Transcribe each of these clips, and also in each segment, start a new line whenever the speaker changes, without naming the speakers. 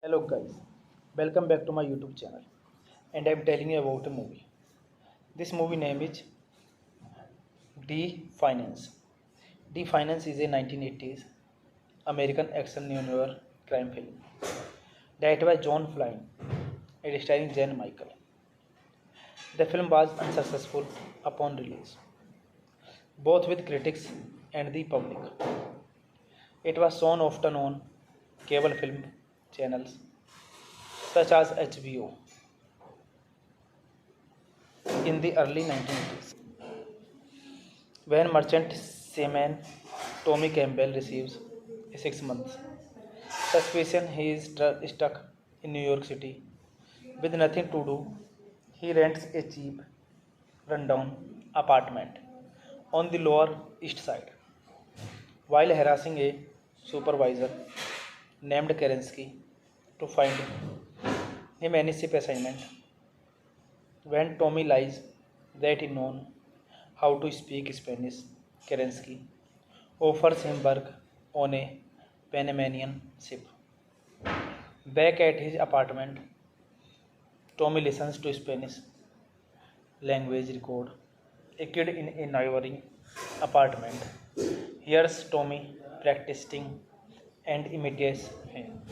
Hello guys, welcome back to my YouTube channel and I am telling you about a movie. This movie name is D Finance. D Finance is a 1980s American action neo-noir crime film directed by John Flynn and starring Jen Michael. The film was unsuccessful upon release, both with critics and the public. It was shown often on cable film channels such as HBO in the early 1980s. When merchant seaman Tommy Campbell receives a 6 month suspicion he is stuck in New York City with nothing to do, he rents a cheap, rundown apartment on the Lower East Side. While harassing a supervisor named Kerensky to find him any ship assignment, when Tommy lies that he knows how to speak Spanish, Kerensky offers him work on a Panamanian ship. Back at his apartment, Tommy listens to Spanish language record. A kid in a neighboring apartment hears Tommy practicing and imitates him.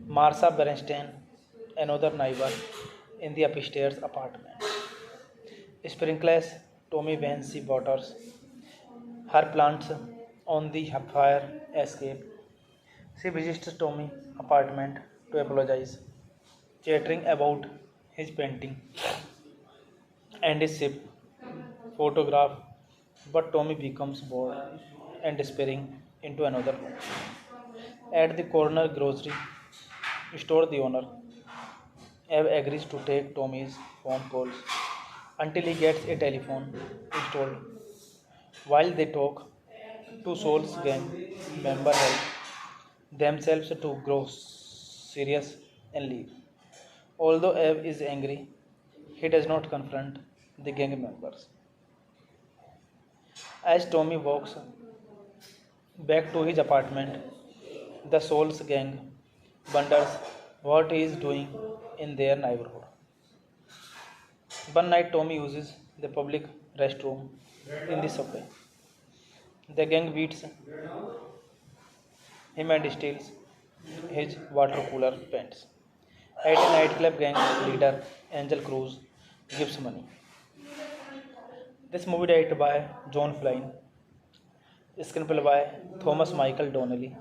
Marsha Bernstein, another neighbor in the upstairs apartment, sprinkles Tommy when she waters her plants on the fire escape. She visits Tommy's apartment to apologize, chattering about his painting and his ship photograph, but Tommy becomes bored and despairing into another room. At the corner grocery store, the owner Eve agrees to take Tommy's phone calls until he gets a telephone installed. While they talk, two Souls gang members help themselves to grow serious and leave. Although Eve is angry, he does not confront the gang members. As Tommy walks back to his apartment, the Souls gang wonders what he is doing in their neighborhood. One night, Tommy uses the public restroom in the subway. The gang beats him and steals his water cooler pants. At a nightclub, gang leader Angel Cruz gives money. This movie directed by John Flynn, screenplay by Thomas Michael Donnelly,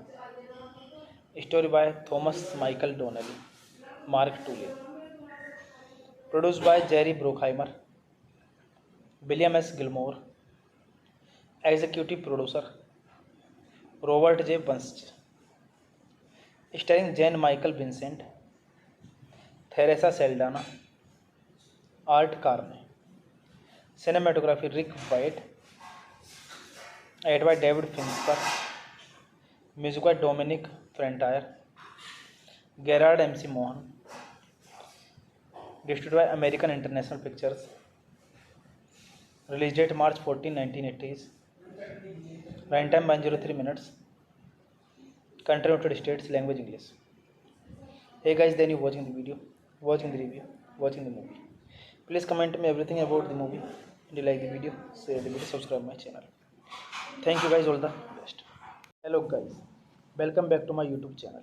story by Thomas Michael Donnelly, Mark Tully, produced by Jerry Bruckheimer, William S. Gilmore, executive producer Robert J. Bunch, starring Jane Michael Vincent, Theresa Saldana, Art Carney, cinematography Rick White, edited by David Fincher, music by Dominic Frontier, Gerard MC Mohan, distributed by American International Pictures, release date March 14, 1980s, runtime 103 minutes, country United States, language English. Hey guys, then you watching the video, watching the review, watching the movie. Please comment me everything about the movie. If you like the video, share the video, subscribe my channel. Thank you guys, all the best. Hello guys, welcome back to my YouTube channel,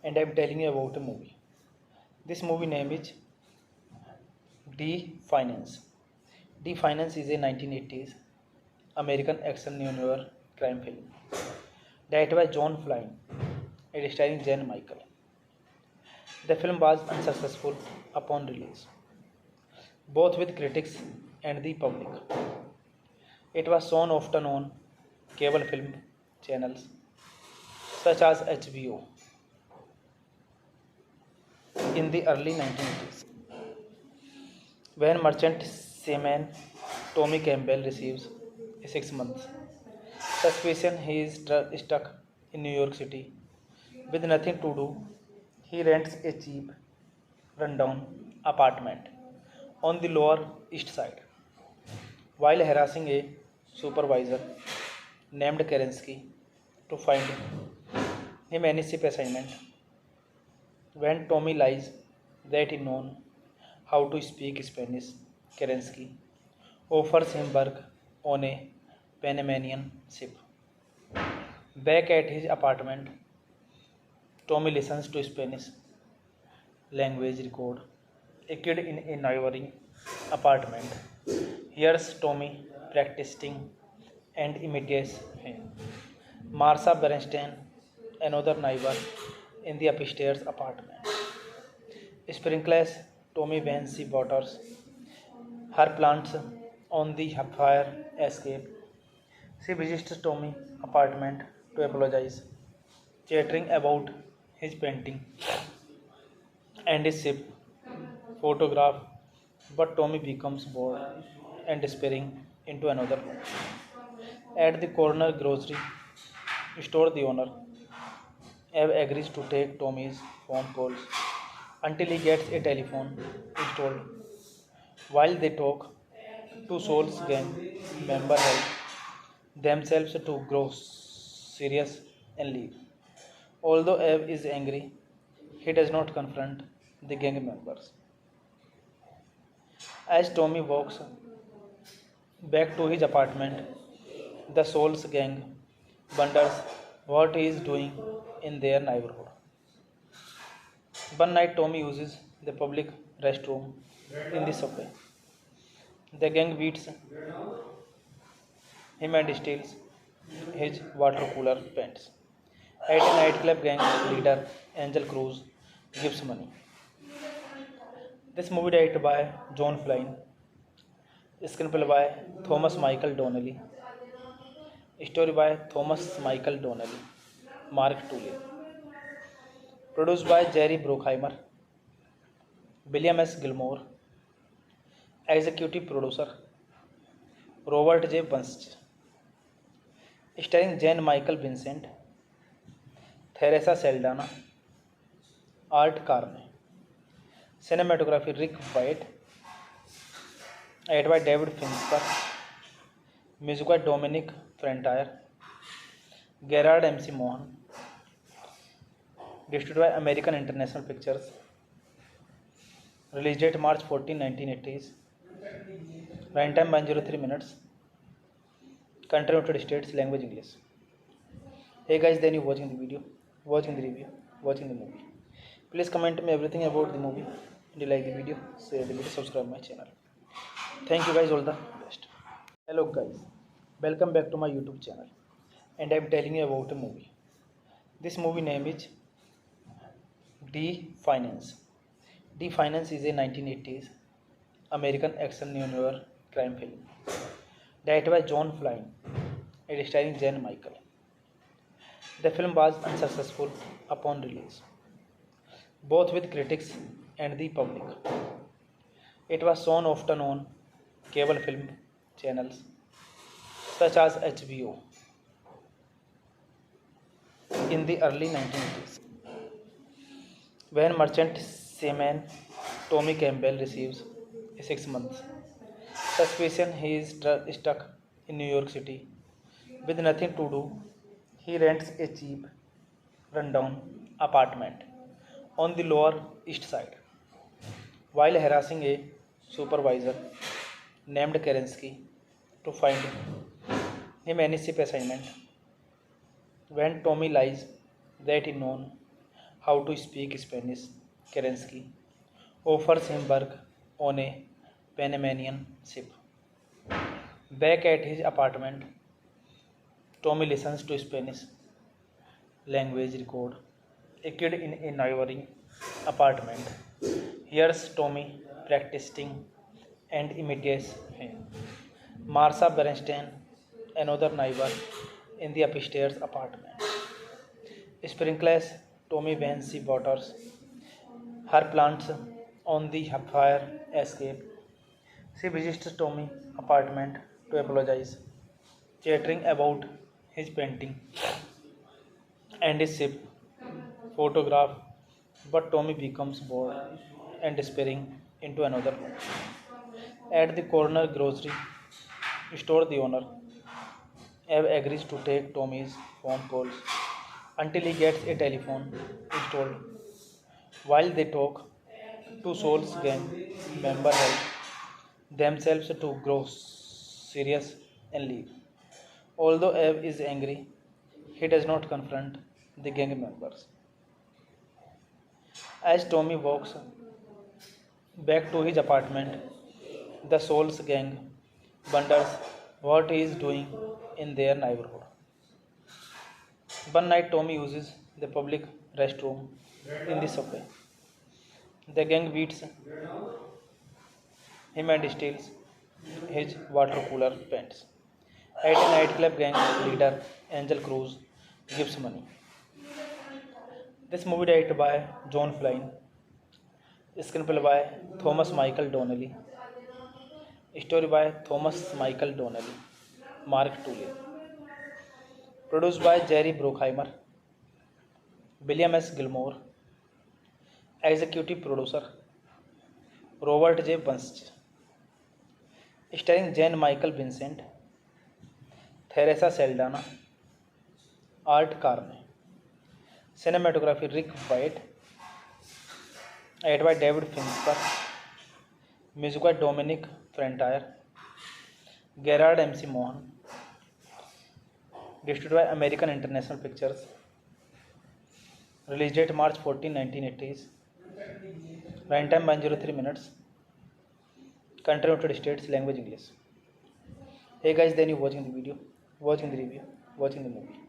and I am telling you about a movie. This movie name is D-Finance. D-Finance is a 1980s American action neo-noir crime film directed by John Flynn and starring Jane Michael. The film was unsuccessful upon release, both with critics and the public. It was shown often on cable film channels such as HBO in the early 1980s. When merchant seaman Tommy Campbell receives a 6-month suspicion he is stuck in New York City with nothing to do, he rents a cheap, rundown apartment on the Lower East Side. While harassing a supervisor named Kerensky to find him any ship assignment, when Tommy lies that he knows how to speak Spanish, Kerensky offers him work on a Panamanian ship. Back at his apartment, Tommy listens to Spanish language record. A kid in a neighboring apartment hears Tommy practicing and imitates him. Marsha Bernstein, another neighbor in the upstairs apartment, sprinkles Tommy when she waters her plants on the fire escape. She visits Tommy's apartment to apologize, chattering about his painting and his ship photograph, but Tommy becomes bored and despairing into another room. At the corner grocery store, the owner Eve agrees to take Tommy's phone calls until he gets a telephone installed. While they talk, two Souls gang members help themselves to grow serious and leave. Although Eve is angry, he does not confront the gang members. As Tommy walks back to his apartment, the Souls gang wonders what he is doing in their neighborhood. One night, Tommy uses the public restroom in the subway. The gang beats him and steals his water cooler pants. At a nightclub, gang leader Angel Cruz gives money. This movie directed by John Flynn, screenplay by Thomas Michael Donnelly, story by Thomas Michael Donnelly, Mark Tully, produced by Jerry Bruckheimer, William S. Gilmore, executive producer Robert J. Bunch, starring Jane Michael Vincent, Theresa Saldana, Art Carney, cinematography Rick White, edited by David Fincher, music by Dominic Frontier, Gerard MC Mohan, distributed by American International Pictures, release date March 14, 1980s, runtime 103 minutes, country United States, language English. Hey guys, then you watching the video, watching the review, watching the movie. Please comment me everything about the movie. If you like the video, share the video, subscribe my channel. Thank you guys, all the best. Hello guys, welcome back to my YouTube channel, and I'm telling you about a movie. This movie name is D Finance. D Finance is a 1980s American action neo-noir crime film directed by John Flynn and starring Jen Michael. The film was unsuccessful upon release, both with critics and the public. It was shown often on cable film channels such as HBO in the early 1980s. When merchant seaman Tommy Campbell receives a 6 month suspicion he is stuck in New York City with nothing to do, he rents a cheap, rundown apartment on the Lower East Side. While harassing a supervisor named Kerensky to find him any ship assignment, when Tommy lies that he knows how to speak Spanish, Kerensky offers him work on a Panamanian ship. Back at his apartment, Tommy listens to Spanish language record. A kid in a neighboring apartment hears Tommy practicing and imitates him. Marsha Bernstein, another neighbor in the upstairs apartment, sprinkles Tommy when she waters her plants on the fire escape. She visits Tommy's apartment to apologize, chattering about his painting and his ship photograph, but Tommy becomes bored and despairing into another room. At the corner grocery store, the owner Eve agrees to take Tommy's phone calls until he gets a telephone installed. While they talk, two Souls gang members help themselves to grow serious and leave. Although Eve is angry, he does not confront the gang members. As Tommy walks back to his apartment, the Souls gang wonders what he is doing in their neighborhood. One night, Tommy uses the public restroom in the subway. The gang beats him and steals his water cooler pants. At a nightclub, gang leader Angel Cruz gives money. This movie directed by John Flynn, screenplay by Thomas Michael Donnelly, story by Thomas Michael Donnelly, Mark Tully, produced by Jerry Bruckheimer, William S. Gilmore, executive producer Robert J. Bunch, starring Jane Michael Vincent, Teresa Saldana, Art Carney, cinematography Rick White, edited by David Fincher, music by Dominic Frontier, Gerard MC Mohan, distributed by American International Pictures, release date March 14, 1980s, runtime 103 minutes, country United States, language English. Hey guys, then you watching the video, watching the review, watching the movie.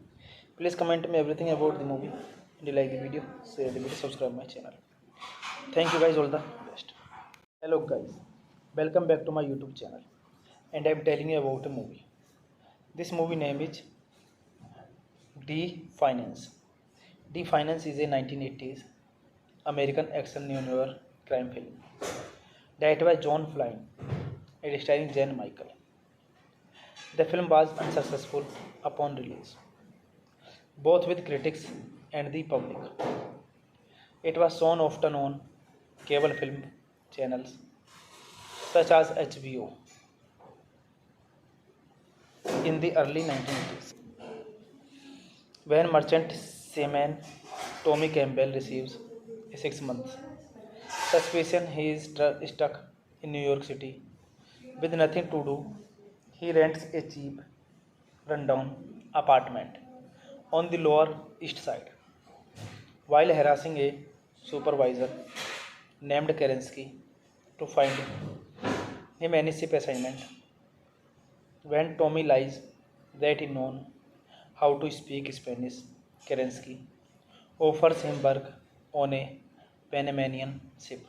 Please comment me everything about the movie. And you like the video, share the video, subscribe my channel. Thank you guys, all the best. Hello guys, welcome back to my YouTube channel, and I'm telling you about a movie. This movie name is D Finance. D Finance is a 1980s American action neo-noir crime film directed by John Flynn and starring Jen Michael. The film was unsuccessful upon release, both with critics and the public. It was shown often on cable film channels such as HBO in the early 1980s. When merchant seaman Tommy Campbell receives a 6 month suspicion he is stuck in New York City with nothing to do, he rents a cheap, rundown apartment on the Lower East Side. While harassing a supervisor named Kerensky to find him any ship assignment. When Tommy lies that he known how to speak Spanish, Kerensky offers him work on a Panamanian ship.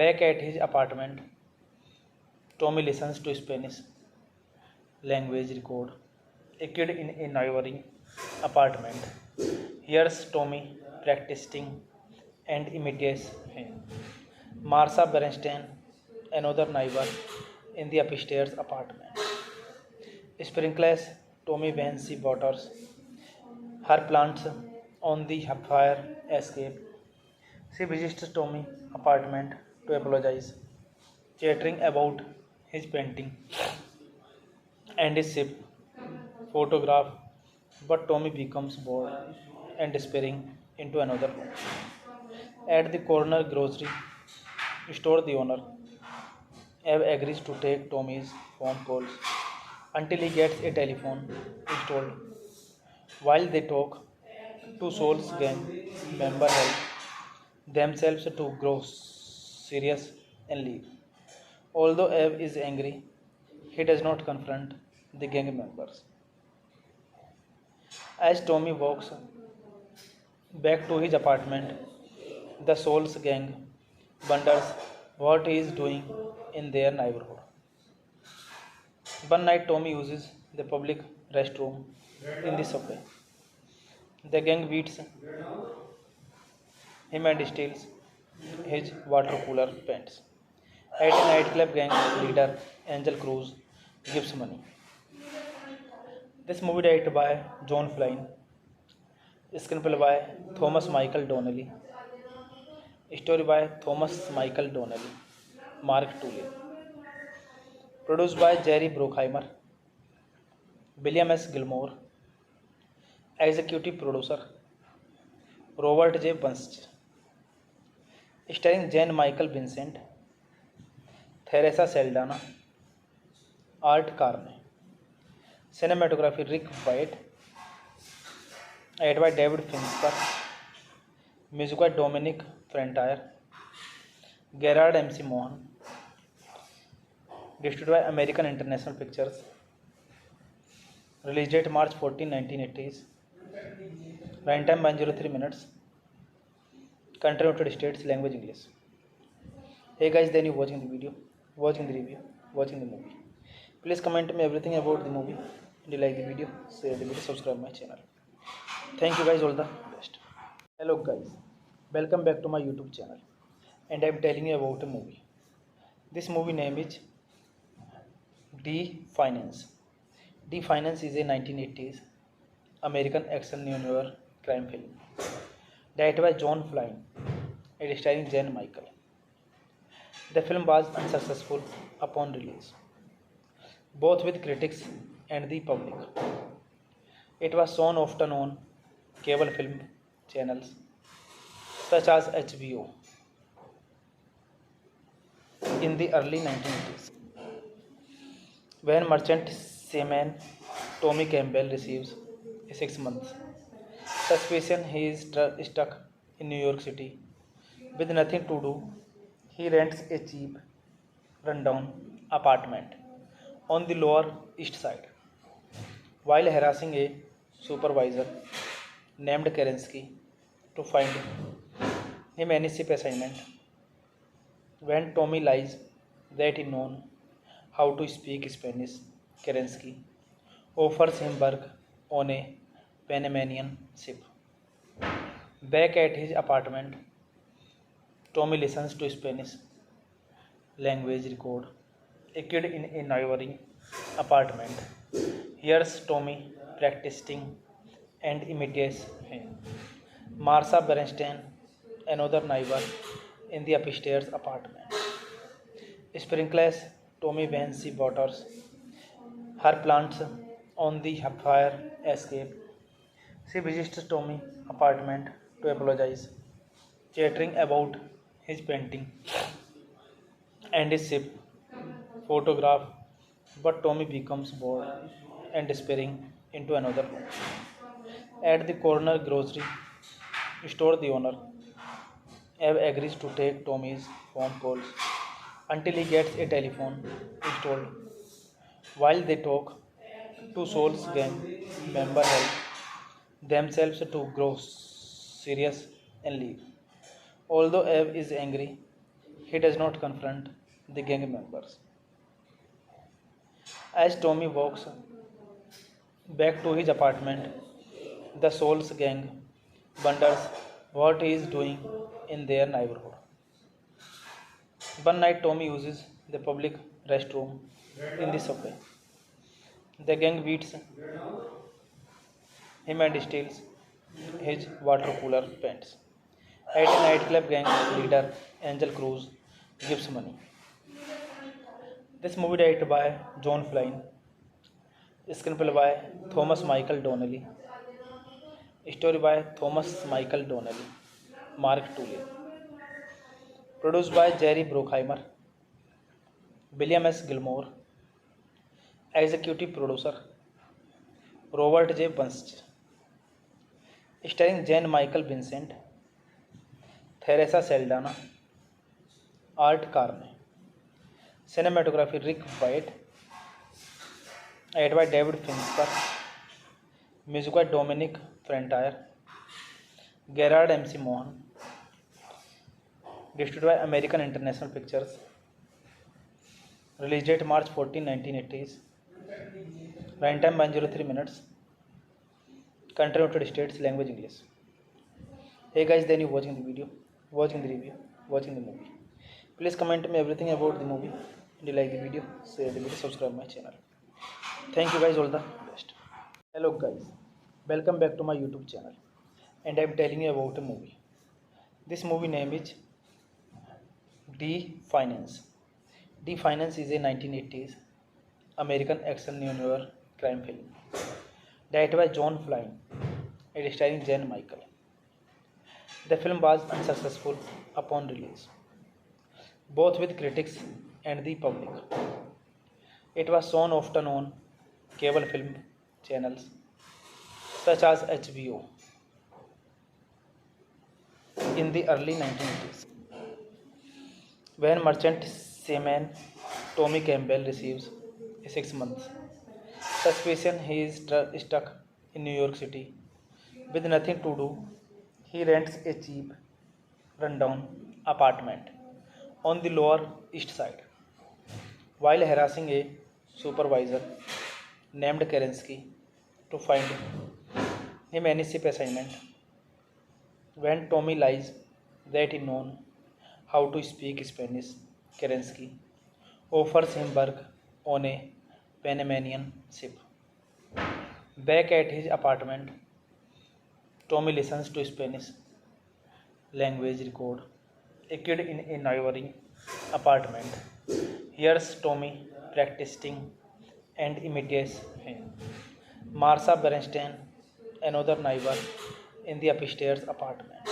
Back at his apartment, Tommy listens to Spanish language record. A kid in a neighboring apartment hears Tommy practicing and imitates him. Marsha Bernstein, another neighbor in the upstairs apartment, sprinkles Tommy when she waters her plants on the fire escape. She visits Tommy's apartment to apologize, chattering about his painting and his ship photograph, but Tommy becomes bored and despairing into another room. At the corner grocery store, the owner Eve agrees to take Tommy's phone calls until he gets a telephone installed. While they talk, two Souls gang members help themselves to grow serious and leave. Although Eve is angry, he does not confront the gang members. As Tommy walks back to his apartment, the Souls gang wonders what he is doing in their neighborhood. One night, Tommy uses the public restroom in the subway. The gang beats him and steals his water cooler pants. At a nightclub, gang leader Angel Cruz gives money. This movie directed by John Flynn, screenplay by Thomas Michael Donnelly, story by Thomas Michael Donnelly, Mark Tulin, produced by Jerry Bruckheimer, William S. Gilmore, executive producer Robert J. Bunch, starring Jane Michael Vincent, Theresa Saldana, Art Carney, cinematography Rick White, edited by David Fincher, music by Dominic Frontier, Gerard MC Mohan, distributed by American International Pictures, release date March 14, 1980s, runtime 103 minutes, country United States, language English. Hey guys, then you watching the video, watching the review, watching the movie. Please comment me everything about the movie. If you like the video, share the video, subscribe my channel. Thank you guys, all the best. Hello guys, welcome back to my YouTube channel, and I am telling you about a movie. This movie name is D-Finance. D-Finance is a 1980s American action neo-noir crime film directed by John Flynn and starring Jane Michael. The film was unsuccessful upon release, both with critics and the public. It was shown often on cable film channels such as HBO in the early 1980s. When merchant seaman Tommy Campbell receives a 6 month suspicion he is stuck in New York City with nothing to do, he rents a cheap, rundown apartment on the Lower East Side. While harassing a supervisor named Kerensky to find him any ship assignment, when Tommy lies that he known how to speak Spanish, Kerensky offers him work on a Panamanian ship. Back at his apartment, Tommy listens to Spanish language record. A kid in a neighboring apartment hears Tommy practicing and imitates him. Marsha Bernstein, another neighbor in the upstairs apartment, sprinkles Tommy when she waters her plants on the fire escape. She visits Tommy's apartment to apologize, chattering about his painting and his ship photograph, but Tommy becomes bored and despairing into another room. At the corner grocery store, the owner Eve agrees to take Tommy's phone calls until he gets a telephone installed. While they talk, two Souls gang members help themselves to grow serious and leave. Although Eve is angry, he does not confront the gang members. As Tommy walks back to his apartment, the Souls gang wonders what he is doing in their neighborhood. One night, Tommy uses the public restroom in the subway. The gang beats him and steals his water cooler pants. At a nightclub, gang leader Angel Cruz gives money. This movie directed by John Flynn, screenplay by Thomas Michael Donnelly, story by Thomas Michael Donnelly, Mark Tully, produced by Jerry Bruckheimer, William S. Gilmore, executive producer Robert J. Bunch, starring Jane Michael Vincent, Theresa Saldana, Art Carney, cinematography Rick White, edited by David Fincher, music by Dominic Frontier, Gerard MC Mohan, distributed by American International Pictures, release date March 14, 1980s, runtime 103 minutes, country United States, language English. Hey guys, then you watching the video, watching the review, watching the movie. Please comment me everything about the movie. Do you like the video? Share the video, subscribe my channel. Thank you guys, all the best. Hello guys, welcome back to my YouTube channel, and I am telling you about a movie. This movie name is D-Finance. D-Finance is a 1980s American action neo-noir crime film directed by John Flynn and starring Jane Michael. The film was unsuccessful upon release, both with critics and the public. It was shown often on cable film channels such as HBO in the early 1980s. When merchant seaman Tommy Campbell receives a 6-month suspicion he is stuck in New York City with nothing to do, he rents a cheap, rundown apartment on the Lower East Side. While harassing a supervisor named Kerensky to find him any ship assignment, when Tommy lies that he knows how to speak Spanish, Kerensky offers him work on a Panamanian ship. Back at his apartment, Tommy listens to Spanish language record. A kid in a neighboring apartment hears Tommy practicing and imitates him. Marsha Bernstein, another neighbor in the upstairs apartment,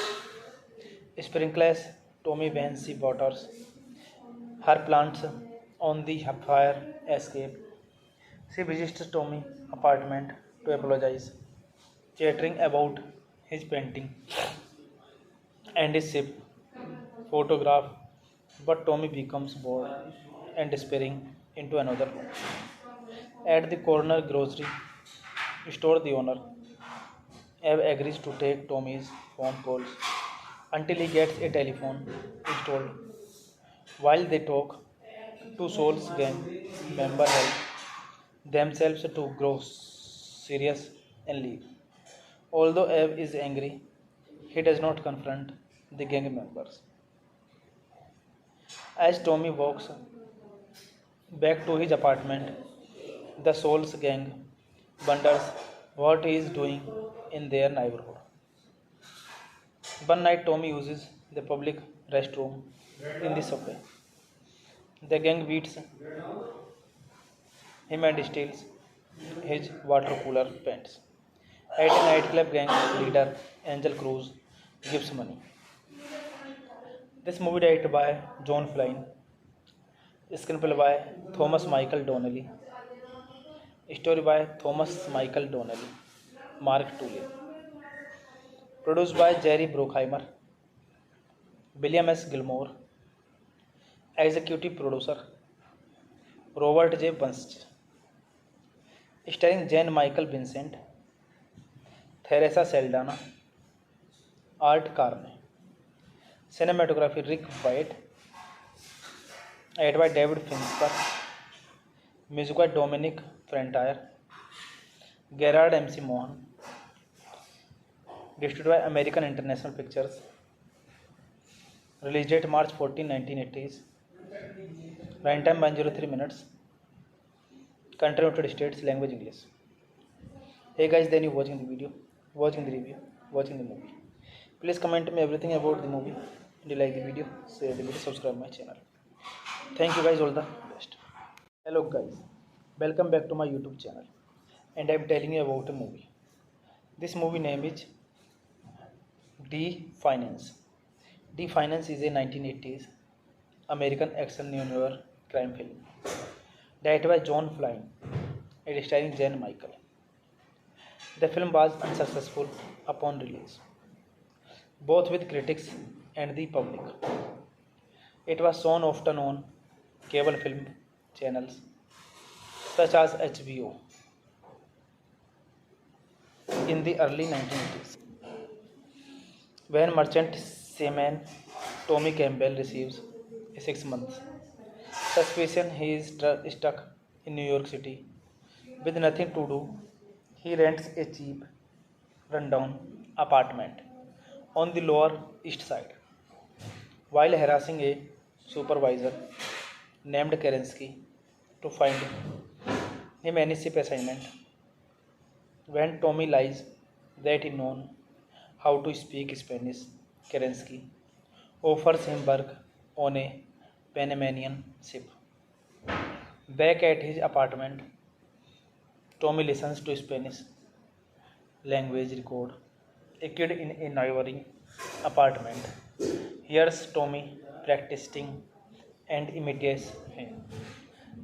sprinkles Tommy when she waters her plants on the fire escape. She visits Tommy's apartment to apologize, chattering about his painting and his ship photograph, but Tommy becomes bored and despairing into another room. At the corner grocery store, the owner Eve agrees to take Tommy's phone calls until he gets a telephone installed. While they talk, two Souls gang members help themselves to grow serious and leave. Although Eve is angry, he does not confront the gang members. As Tommy walks back to his apartment, the Souls gang wonders what he is doing in their neighborhood. One night, Tommy uses the public restroom in the subway. The gang beats him and steals his water cooler pants. At a nightclub, gang leader Angel Cruz gives money. This movie directed by John Flynn, screenplay by Thomas Michael Donnelly, story by Thomas Michael Donnelly, Mark Tully, produced by Jerry Bruckheimer, William S. Gilmore, Executive producer Robert J. Bunst. Starring Jan Michael Vincent, Theresa Saldana, Art Carney. Cinematography Rick White. Edited by David Fincher. Music by Dominic Frontier. Gerard MC Mohan. Distributed by American International Pictures. Release date March 14, 1980s. Runtime 103 minutes. Country United States. Language English. Hey guys, then you watching the video, watching the review, watching the movie. Please comment me everything about the movie. If you like the video, share the video, subscribe my channel. Thank you guys, all the best. Hello guys, welcome back to my YouTube channel, and I am telling you about a movie. This movie name is D-Finance. D-Finance is a 1980s American action neo-noir crime film directed by John Flynn and starring Jan Michael. The film was unsuccessful upon release, both with critics and the public. It was shown often on cable film channels such as HBO in the early 1980s. When merchant seaman Tommy Campbell receives a 6 month suspicion he is stuck in New York City with nothing to do, he rents a cheap, rundown apartment on the Lower East Side. While harassing a supervisor named Kerensky to find him any ship assignment, when Tommy lies that he knows how to speak Spanish, Kerensky offers him work on a Panamanian ship. Back at his apartment, Tommy listens to Spanish language record. A kid in a neighboring apartment hears Tommy practicing and imitates him.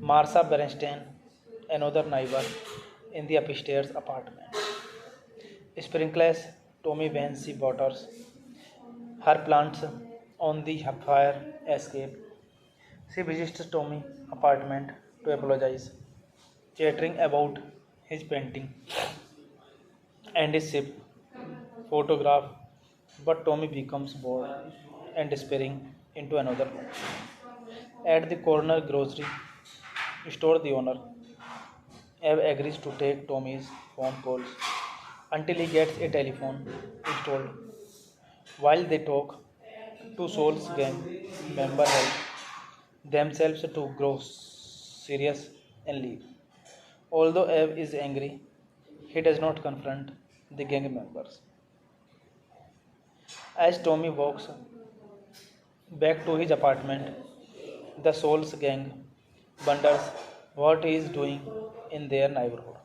Marsha Bernstein, another neighbor in the upstairs apartment, sprinkles Tommy when she waters her plants on the fire escape. She visits Tommy's apartment to apologize, chattering about his painting and his ship photograph, but Tommy becomes bored and despairing into another room. At the corner grocery store, the owner Eve agrees to take Tommy's phone calls until he gets a telephone installed. While they talk, two Souls gang members help themselves to grow serious and leave. Although Eve is angry, he does not confront the gang members. As Tommy walks back to his apartment, the Souls gang wonders what he is doing in their neighborhood.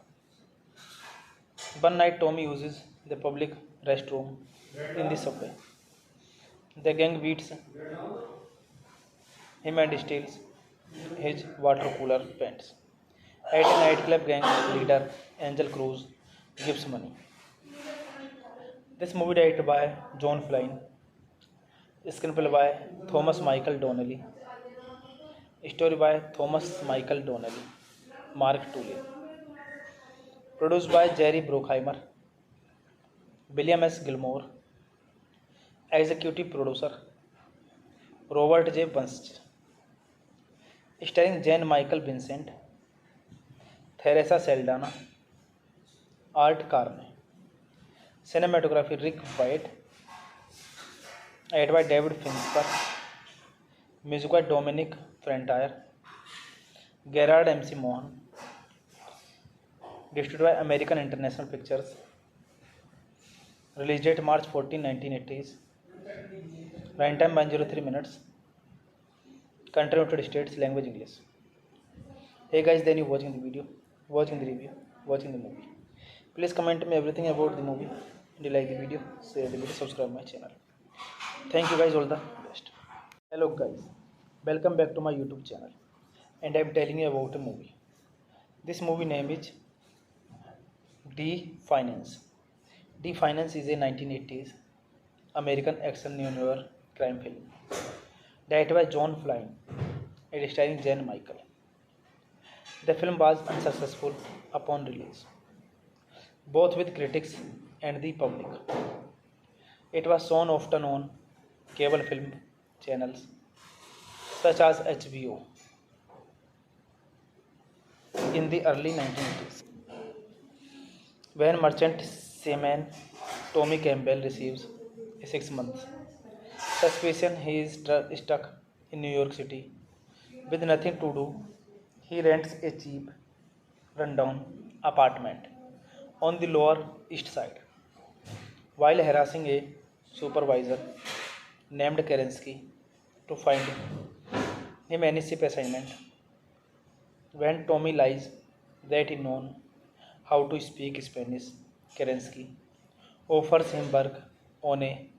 One night, Tommy uses the public restroom in the subway. The gang beats him and steals his water cooler pants. At a nightclub, gang leader Angel Cruz gives money. This movie directed by John Flynn, screenplay by Thomas Michael Donnelly, story by Thomas Michael Donnelly, Mark Tully, produced by Jerry Bruckheimer, William S. Gilmore, executive producer Robert J. Bunst, starring Jan Michael Vincent, Theresa Saldana, Art Carney. Cinematography Rick White. Edited by David Fincher. Music by Dominic Frontier. Gerard MC Mohan. Distributed by American International Pictures. Release date March 14, 1980s. Runtime 103 minutes. Country United States. Language English. Hey guys, then you watching the video, watching the review, watching the movie. Please comment me everything about the movie. If you like the video, share the video, subscribe my channel. Thank you guys, all the best. Hello guys, welcome back to my YouTube channel, and I am telling you about a movie. This movie name is D-Finance. D-Finance is a 1980s American action neo-noir crime film directed by John Flynn it starring Jan Michael. The film was unsuccessful upon release, both with critics and the public. It was shown often on cable film channels such as HBO in the early 1980s. When merchant seaman Tommy Campbell receives a 6 month suspicion he is stuck in New York City with nothing to do, he rents a cheap, rundown apartment on the Lower East Side. While harassing a supervisor named Kerensky to find him any ship assignment, when Tommy lies that he knows how to speak Spanish, Kerensky offers him work on a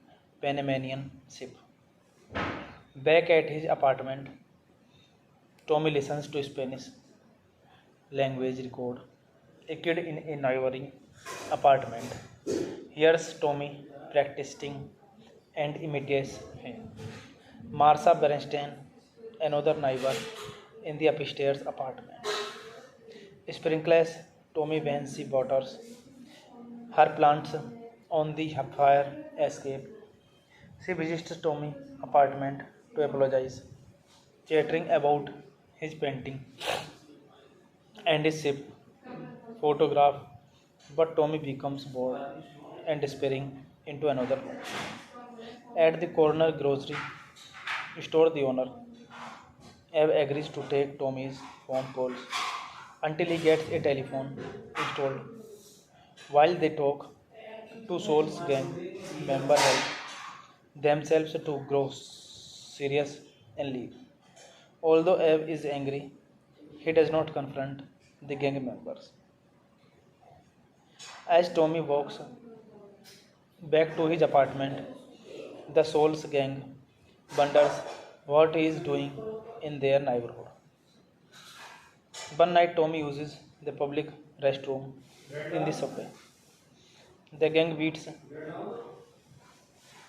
Panamanian ship. Back at his apartment, Tommy listens to Spanish language record. A kid in a neighboring apartment hears Tommy practicing and imitates him. Marsha Bernstein, another neighbor in the upstairs apartment, sprinkles Tommy when she waters her plants on the fire escape. She visits Tommy's apartment to apologize, chattering about his painting and his ship photograph, but Tommy becomes bored and despairing into another room. At the corner grocery store, the owner Eve agrees to take Tommy's phone calls until he gets a telephone installed. While they talk, two Souls gang members help themselves to grow serious and leave. Although Eve is angry, he does not confront the gang members. As Tommy walks back to his apartment, the Souls gang wonders what he is doing in their neighborhood. One night, Tommy uses the public restroom in the subway. The gang beats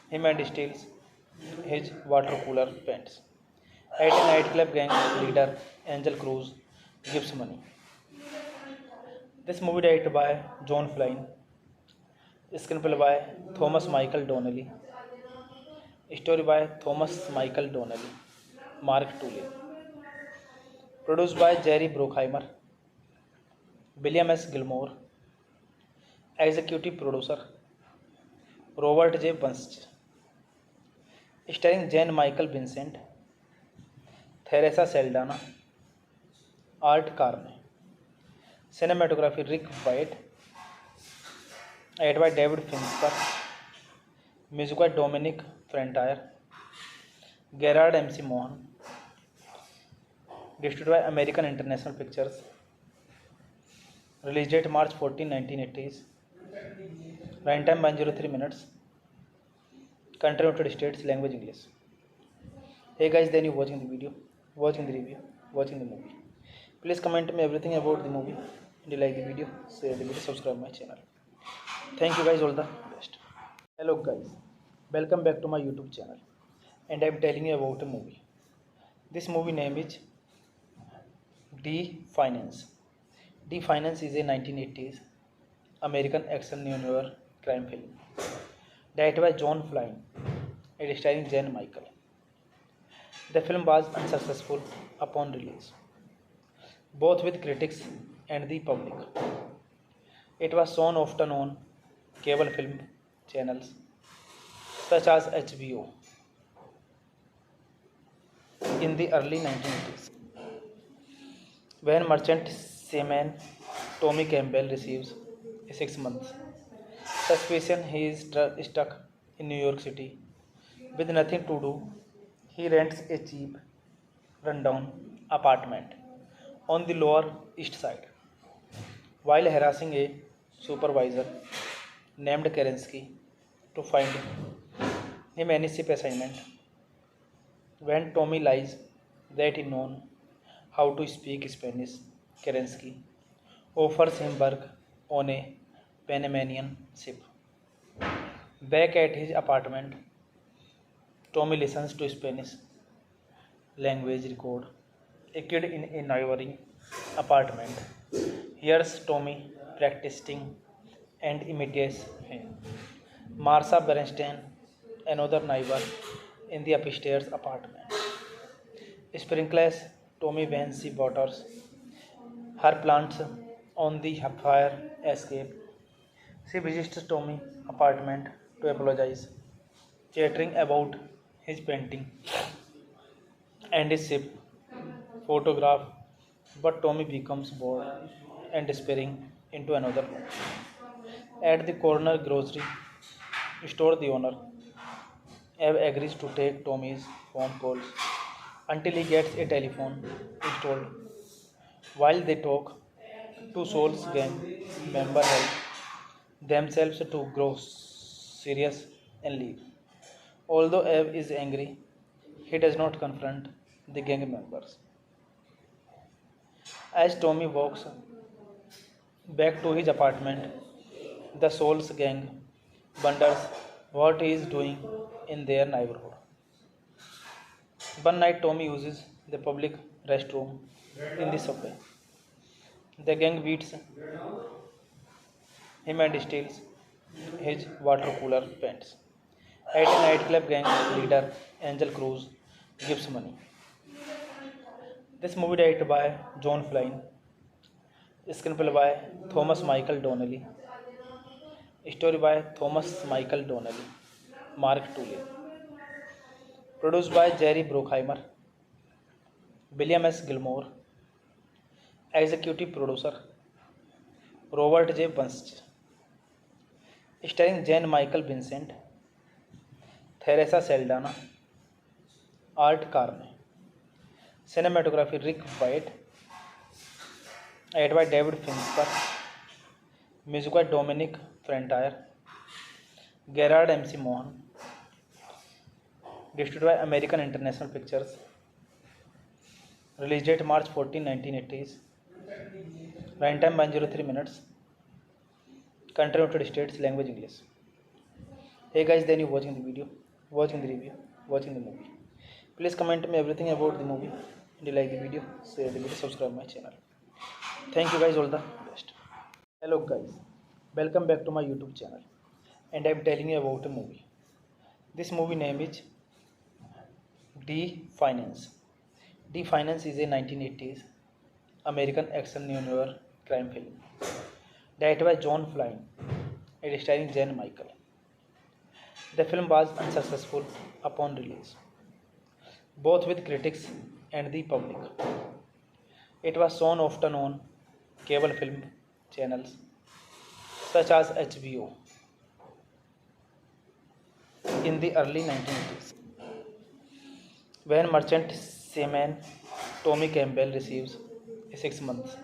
him and steals his water cooler pants. At a nightclub, gang leader Angel Cruz gives money. This movie directed by John Flynn, screenplay by Thomas Michael Donnelly, story by Thomas Michael Donnelly, Mark Tully, produced by Jerry Bruckheimer, William S. Gilmore, executive producer Robert J. Bunch, starring Jane Michael Vincent, Theresa Saldana, Art Carney, cinematography Rick White, edited by David Fincher, music by Dominic Frontier, Gerard MC Mohan, distributed by American International Pictures, release date March 14, 1980s, runtime 103 minutes, country United States, language English. Hey guys, then you watching the video, watching the review, watching the movie. Please comment me everything about the movie. And you like the video, share the video, subscribe my channel. Thank you guys, all the best. Hello guys, welcome back to my YouTube channel. And I am telling you about a movie. This movie name is D-Finance. D-Finance is a 1980s American action neo-noir crime film directed by John Flynn and starring Jan Michael. The film was unsuccessful upon release, both with critics and the public. It was shown often on cable film channels such as HBO in the early 1980s. When merchant seaman Tommy Campbell receives a 6 month suspicion he is stuck in New York City with nothing to do, he rents a cheap, rundown apartment on the Lower East Side. While harassing a supervisor named Kerensky to find him any ship assignment, when Tommy lies that he knows how to speak Spanish, Kerensky offers him work on a Panamanian ship. Back at his apartment, Tommy listens to Spanish language record. A kid in a neighboring apartment hears Tommy practicing and imitates him. Marsha Bernstein, another neighbor in the upstairs apartment, sprinkles Tommy when she waters her plants on the fire escape. She visits Tommy's apartment to apologize, chattering about his painting and his ship photograph, but Tommy becomes bored and despairing into another room. At the corner grocery store, the owner Eve agrees to take Tommy's phone calls until he gets a telephone installed. While they talk, two Souls gang members help themselves to grow serious and leave. Although Eve is angry, he does not confront the gang members. As Tommy walks back to his apartment, the Souls gang wonders what he is doing in their neighborhood. One night, Tommy uses the public restroom in the subway. The gang beats him and steals his water cooler pants. At a nightclub, gang leader Angel Cruz gives money. This movie directed by John Flynn, screenplay by Thomas Michael Donnelly, story by Thomas Michael Donnelly, Mark Tully, produced by Jerry Bruckheimer, William S. Gilmore, executive producer Robert J. Bunch, starring Jane Michael Vincent, Theresa Saldana, Art Carney, cinematography Rick White, edited by David Fincher, music by Dominic Frontier, Gerard MC Mohan, distributed by American International Pictures, release date March 14, 1980s, runtime 103 minutes, country United States, language English. Hey guys, then you watching the video, watching the review, watching the movie. Please comment me everything about the movie. Do you like the video? Share the video, subscribe my channel. Thank you guys, all the best. Hello guys, welcome back to my YouTube channel, and I am telling you about a movie. This movie name is D-Finance. D-Finance is a 1980s American action neo-noir crime film directed by John Flynn and starring Jane Michael. The film was unsuccessful upon release, both with critics and the public. It was shown often on cable film channels such as HBO in the early 1980s. When merchant seaman Tommy Campbell receives a 6 month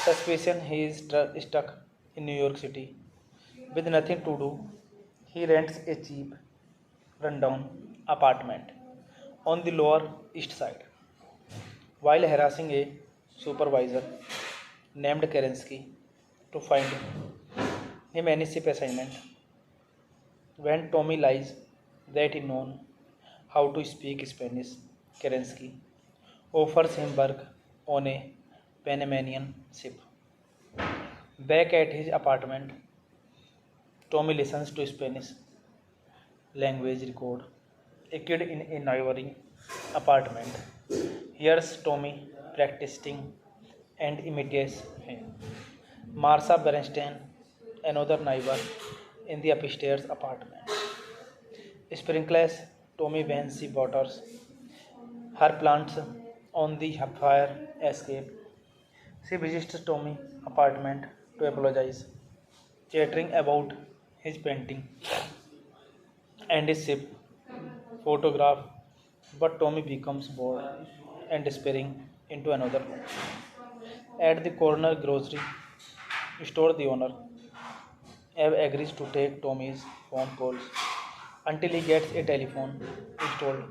suspicion he is stuck in New York City with nothing to do, he rents a cheap, rundown apartment on the Lower East Side. While harassing a supervisor named Kerensky to find him any ship assignment, when Tommy lies that he knows how to speak Spanish, Kerensky offers him work on a Panamanian ship. Back at his apartment, Tommy listens to Spanish language record. A kid in a neighboring apartment hears Tommy practicing and imitates him. Marsha Bernstein, another neighbor in the upstairs apartment, sprinkles Tommy when she waters her plants on the fire escape. She visits Tommy's apartment to apologize, chattering about his painting and his ship photograph, but Tommy becomes bored and despairing into another room. At the corner grocery store, the owner Eve agrees to take Tommy's phone calls until he gets a telephone installed.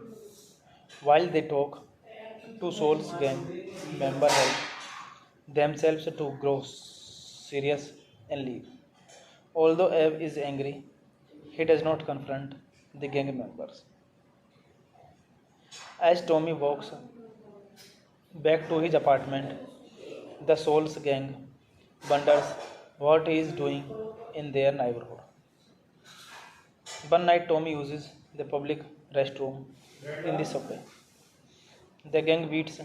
While they talk, two Souls gang members help themselves to grow serious and leave. Although Eve is angry, he does not confront the gang members. As Tommy walks Back to his apartment, the Souls gang wonders what he is doing in their neighborhood. One night, Tommy uses the public restroom in the subway. The gang beats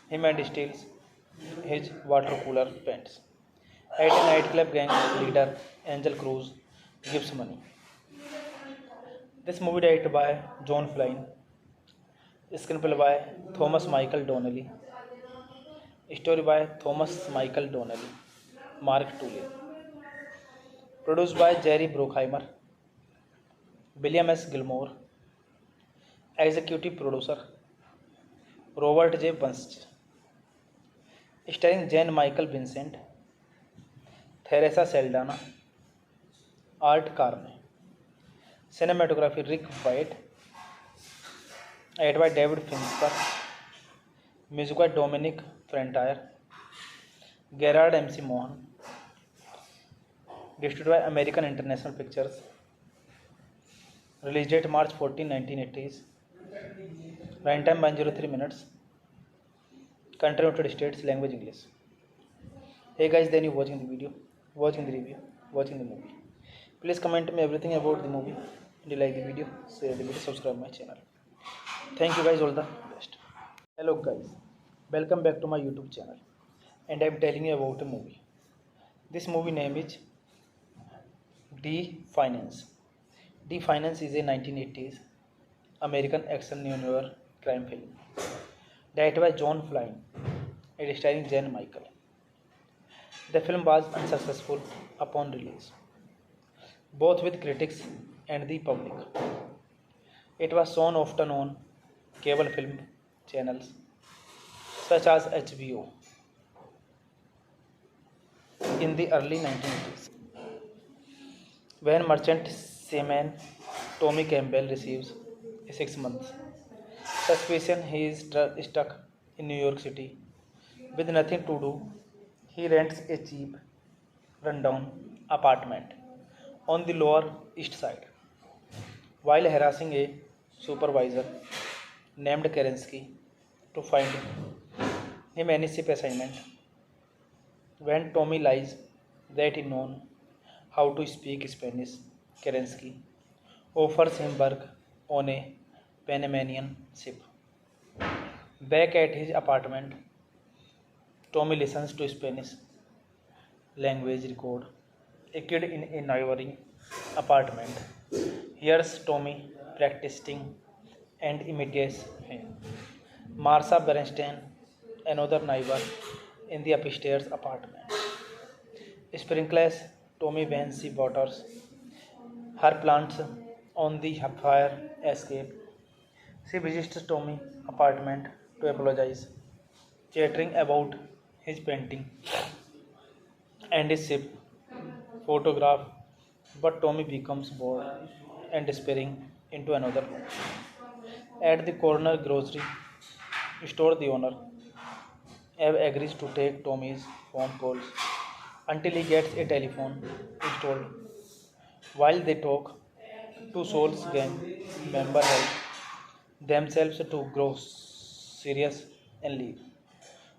him and steals his water cooler pants. At a nightclub, gang leader Angel Cruz gives money. This movie directed by John Flynn, screenplay by Thomas Michael Donnelly, story by Thomas Michael Donnelly, Mark Tully, produced by Jerry Bruckheimer, William S. Gilmore, executive producer Robert J. Bunch, starring Jane Michael Vincent, Theresa Saldana, Art Carney, cinematography Rick White, edited by David Fincher, music by Dominic Frontier, Gerard MC Mohan, distributed by American International Pictures, release date March 14, 1980s, runtime 103 minutes, country United States, language English. Hey guys, then you watching the video, watching the review, watching the movie. Please comment me everything about the movie. And you like the video, share the video, subscribe my channel. Thank you guys, all the best. Hello guys, welcome back to my YouTube channel, and I am telling you about a movie. This movie name is D-Finance. D-Finance is a 1980s American action neo-noir crime film directed by John Flynn and starring Jane Michael. The film was unsuccessful upon release, both with critics and the public. It was shown often on cable film channels such as HBO in the early 1980s. When merchant seaman Tommy Campbell receives a 6-month suspicion he is stuck in New York City with nothing to do, he rents a cheap, rundown apartment on the Lower East Side. While harassing a supervisor named Kerensky to find him any ship assignment, when Tommy lies that he knows how to speak Spanish, Kerensky offers him work on a Panamanian ship. Back at his apartment, Tommy listens to Spanish language record. A kid in a neighboring apartment hears Tommy practicing and imitates him. Marsha Bernstein, another neighbor in the upstairs apartment, sprinkles Tommy when she waters her plants on the fire escape. She visits Tommy's apartment to apologize, chattering about his painting and his ship photograph, but Tommy becomes bored and despairing into another room. At the corner grocery store, the owner Eve agrees to take Tommy's phone calls until he gets a telephone installed. While they talk, two Souls gang members help themselves to grow serious and leave.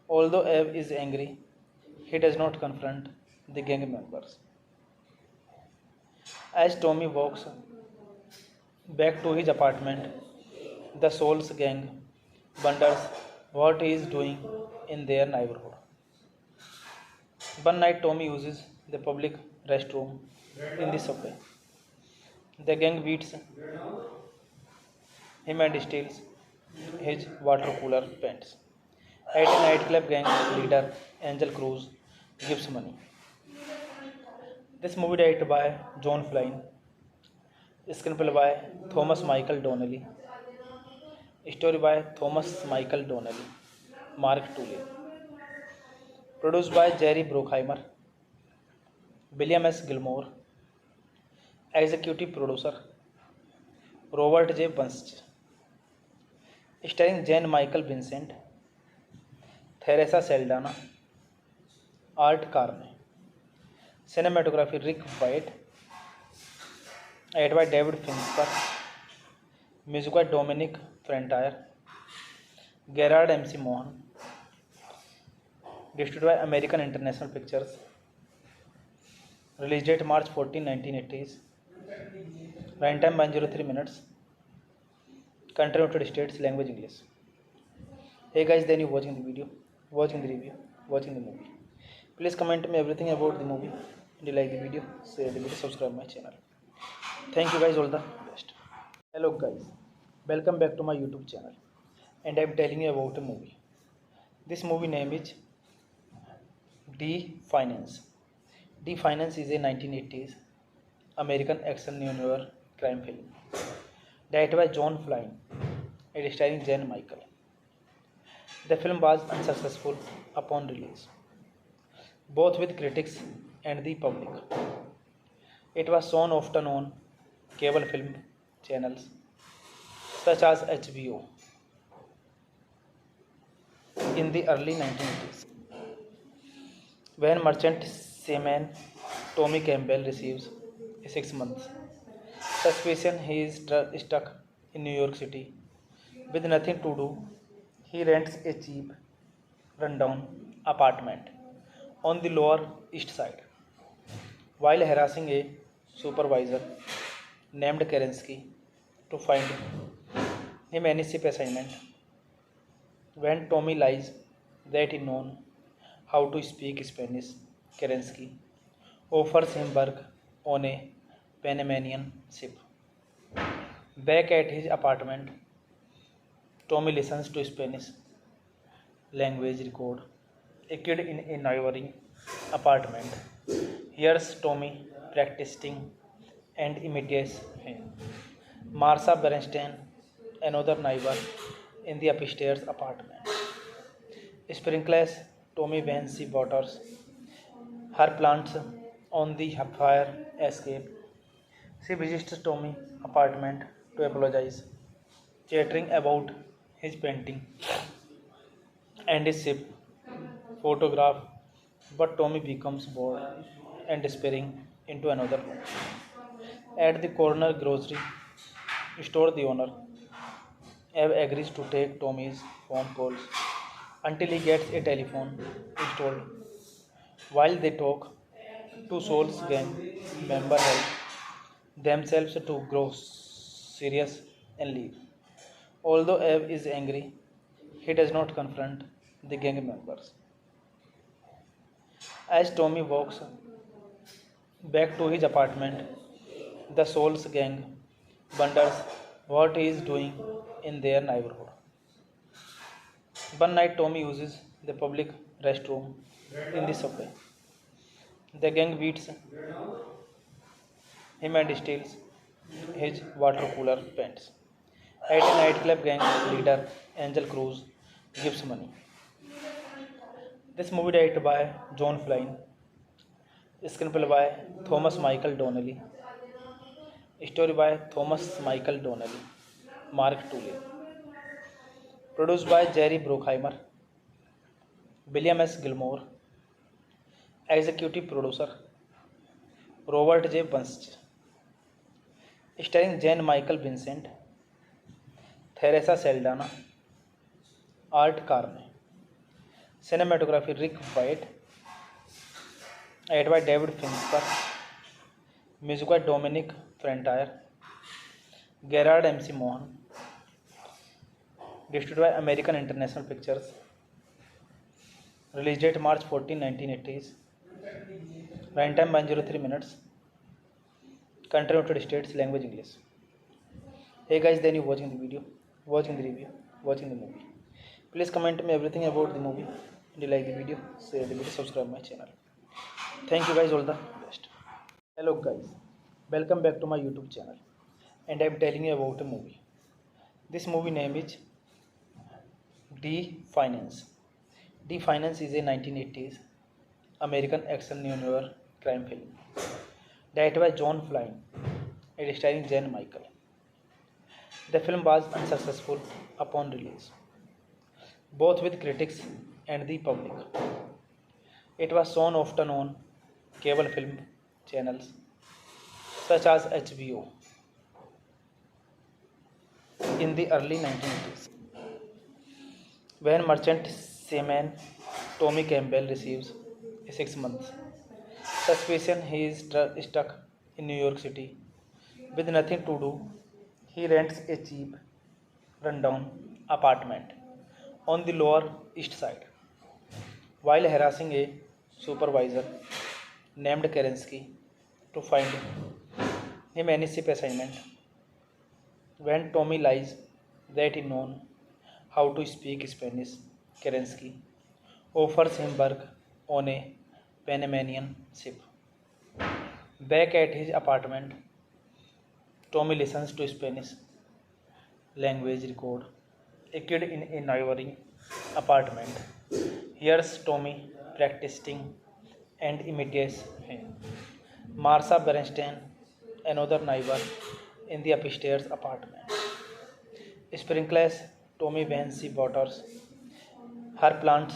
Although Eve is angry, he does not confront the gang members. As Tommy walks back to his apartment, the Souls gang wonders what he is doing in their neighborhood. One night, Tommy uses the public restroom in the subway. The gang beats him and steals his water cooler pants. At a nightclub, gang leader Angel Cruz gives money. This movie directed by John Flynn, screenplay by Thomas Michael Donnelly, story by Thomas Michael Donnelly, Mark Tully, produced by Jerry Bruckheimer, William S. Gilmore, executive producer Robert J. Bunch, starring Jane Michael Vincent, Theresa Saldana, Art Carney, cinematography Rick White, edited by David Fincher, music by Dominic Frontier, Gerard MC Mohan, distributed by American International Pictures, release date March 14, 1980s, runtime 103 minutes, country United States, language English. Hey guys, then you watching the video, watching the review, watching the movie. Please comment me everything about the movie. Do you like the video? Share the video, subscribe my channel. Thank you guys, all the best. Hello guys, welcome back to my YouTube channel, and I am telling you about a movie. This movie name is D-Finance. D-Finance is a 1980s American action neo-noir crime film directed by John Flynn and starring Jen Michael. The film was unsuccessful upon release, both with critics and the public. It was shown often on cable film channels such as HBO in the early 1980s. When merchant seaman Tommy Campbell receives a 6 month suspicion he is stuck in New York City with nothing to do, he rents a cheap, rundown apartment on the Lower East Side. While harassing a supervisor named Kerensky to find him any ship assignment, when Tommy lies that he knows how to speak Spanish, Kerensky offers him work on a Panamanian ship. Back at his apartment, Tommy listens to Spanish language record. A kid in a neighboring apartment hears Tommy practicing and imitates him. Marsha Bernstein, another neighbor in the upstairs apartment, sprinkles Tommy when she waters her plants on the fire escape. She visits Tommy's apartment to apologize, chattering about his painting and his ship photograph, but Tommy becomes bored and despairing into another room. At the corner grocery store, the owner Eve agrees to take Tommy's phone calls until he gets a telephone installed. While they talk, two Souls gang members help themselves to grow serious and leave. Although Eve is angry, he does not confront the gang members. As Tommy walks back to his apartment, the Souls gang wonders what he is doing in their neighborhood. One night, Tommy uses the public restroom in the subway. The gang beats him and steals his water cooler pants. At a nightclub, gang leader Angel Cruz gives money. This movie directed by John Flynn, screenplay by Thomas Michael Donnelly, story by Thomas Michael Donnelly, Mark Tully, produced by Jerry Bruckheimer, William S. Gilmore, executive producer Robert J. Bunch, starring Jane Michael Vincent, Teresa Saldana, Art Carney, cinematography Rick White, edited by David Fincher, music by Dominic Frontier, Gerard MC Mohan, distributed by American International Pictures, release date March 14, 1980s, runtime 103 minutes, country United States, language English. Hey guys, then you watching the video, watching the review, watching the movie. Please comment me everything about the movie. Do you like the video? Share the video, subscribe my channel. Thank you guys, all the best. Hello guys, welcome back to my YouTube channel, and I am telling you about a movie. This movie name is D-Finance. D-Finance is a 1980s American action neo-noir crime film directed by John Flynn and starring Jen Michael. The film was unsuccessful upon release, both with critics and the public. It was shown often on cable film channels such as HBO in the early 1980s. When merchant seaman Tommy Campbell receives a 6 months suspicion, he is stuck in New York City with nothing to do. He rents a cheap, rundown apartment on the Lower East Side. While harassing a supervisor named Kerensky to find him any ship assignment, when Tommy lies that he knows how to speak Spanish, Kerensky offers him work on a Panamanian ship. Back at his apartment, Tommy listens to Spanish language record. A kid in a neighboring apartment hears Tommy practicing and imitates him. Marsha Bernstein, another neighbor in the upstairs apartment, sprinkles Tommy when she waters her plants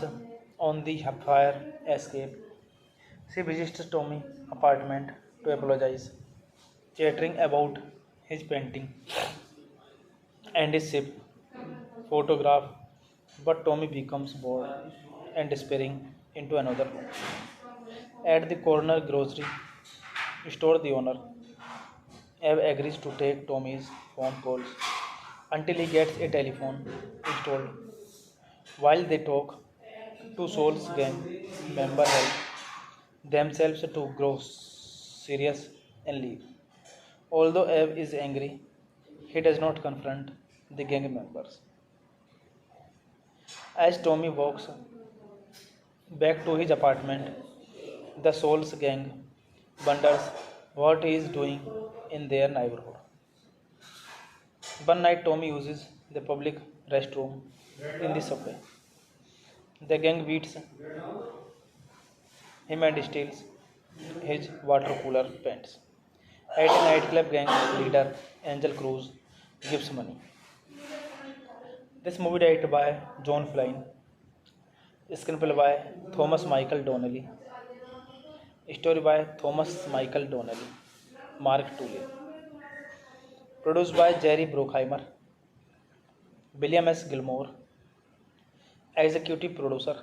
on the fire escape. She visits Tommy's apartment to apologize, chattering about his painting and his ship photograph, but Tommy becomes bored and despairing into another room. At the corner grocery store, the owner Eve agrees to take Tommy's phone calls until he gets a telephone installed. While they talk, two Souls gang members help themselves to grow serious and leave. Although Eve is angry, he does not confront the gang members. As Tommy walks back to his apartment, the Souls gang wonders what he is doing in their neighborhood. One night, Tommy uses the public restroom in the subway. The gang beats him and steals his water cooler pants. At a nightclub, gang leader Angel Cruz gives money. This movie directed by John Flynn, screenplay by Thomas Michael Donnelly, story by Thomas Michael Donnelly, Mark Tully, produced by Jerry Bruckheimer, William S. Gilmore, executive producer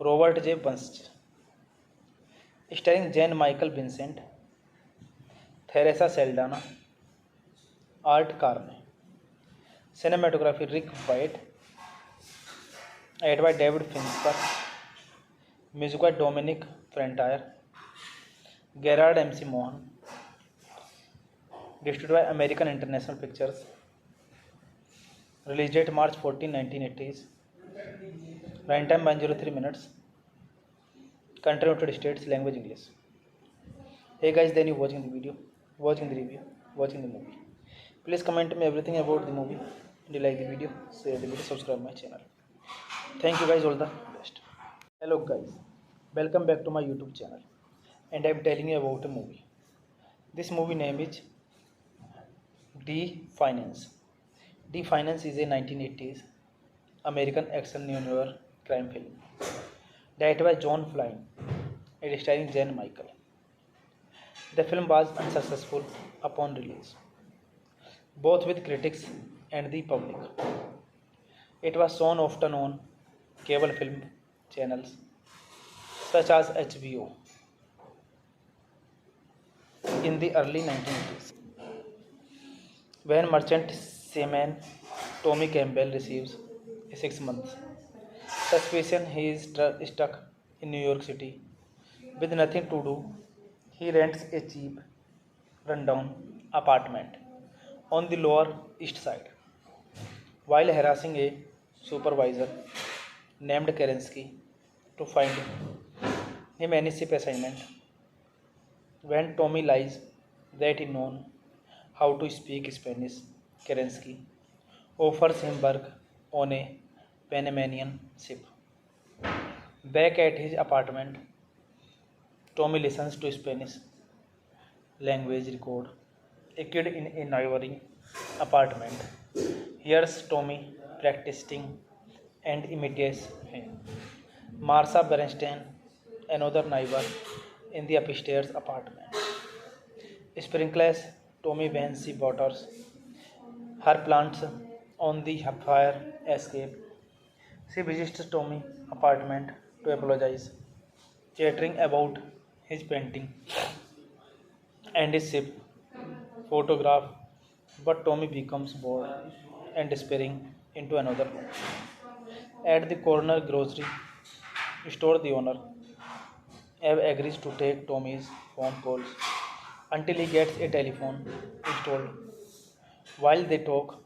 Robert J. Bunch, starring Jane Michael Vincent, Theresa Saldana, Art Carney, cinematography Rick White, edited by David Fincher, music by Dominic Frontier, Gerard MC Mohan, distributed by American International Pictures, release date March 14, 1980s, runtime 103 minutes, country United States, language English. Hey guys, then you watching the video, watching the review, watching the movie. Please comment me everything about the movie. And you like the video, share the video, subscribe my channel. Thank you guys, all the best. Hello guys, welcome back to my YouTube channel, and I am telling you about a movie. This movie name is D-Finance. D-Finance is a 1980s American action neo-noir crime film directed by John Flynn and starring Jane Michael. The film was unsuccessful upon release, both with critics and the public. It was shown often on cable film channels such as HBO in the early 1980s. When merchant seaman Tommy Campbell receives a 6 months suspicion, he is stuck in New York City with nothing to do. He rents a cheap, rundown apartment on the Lower East Side. While harassing a supervisor named Kerensky to find him any ship assignment, when Tommy lies that he knows how to speak Spanish, Kerensky offers him work on a Panamanian ship. Back at his apartment, Tommy listens to Spanish language record. A kid in a neighboring apartment hears Tommy practicing and imitates him. Marsha Bernstein, another neighbor in the upstairs apartment, sprinkles Tommy when she waters her plants on the fire escape. She visits Tommy's apartment to apologize, chattering about his painting and his ship photograph, but Tommy becomes bored and despairing into another room. At the corner grocery store, the owner Eve agrees to take Tommy's phone calls until he gets a telephone installed. While they talk,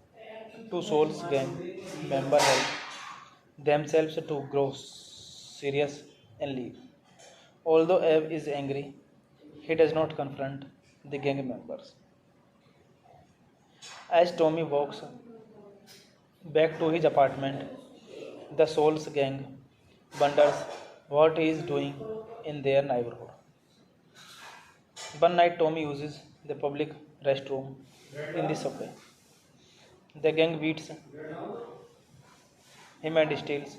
two Souls gang members help themselves to grow serious and leave. Although Eve is angry, he does not confront the gang members. As Tommy walks back to his apartment, the Souls gang wonders what he is doing in their neighborhood. One night, Tommy uses the public restroom in the subway. The gang beats him and steals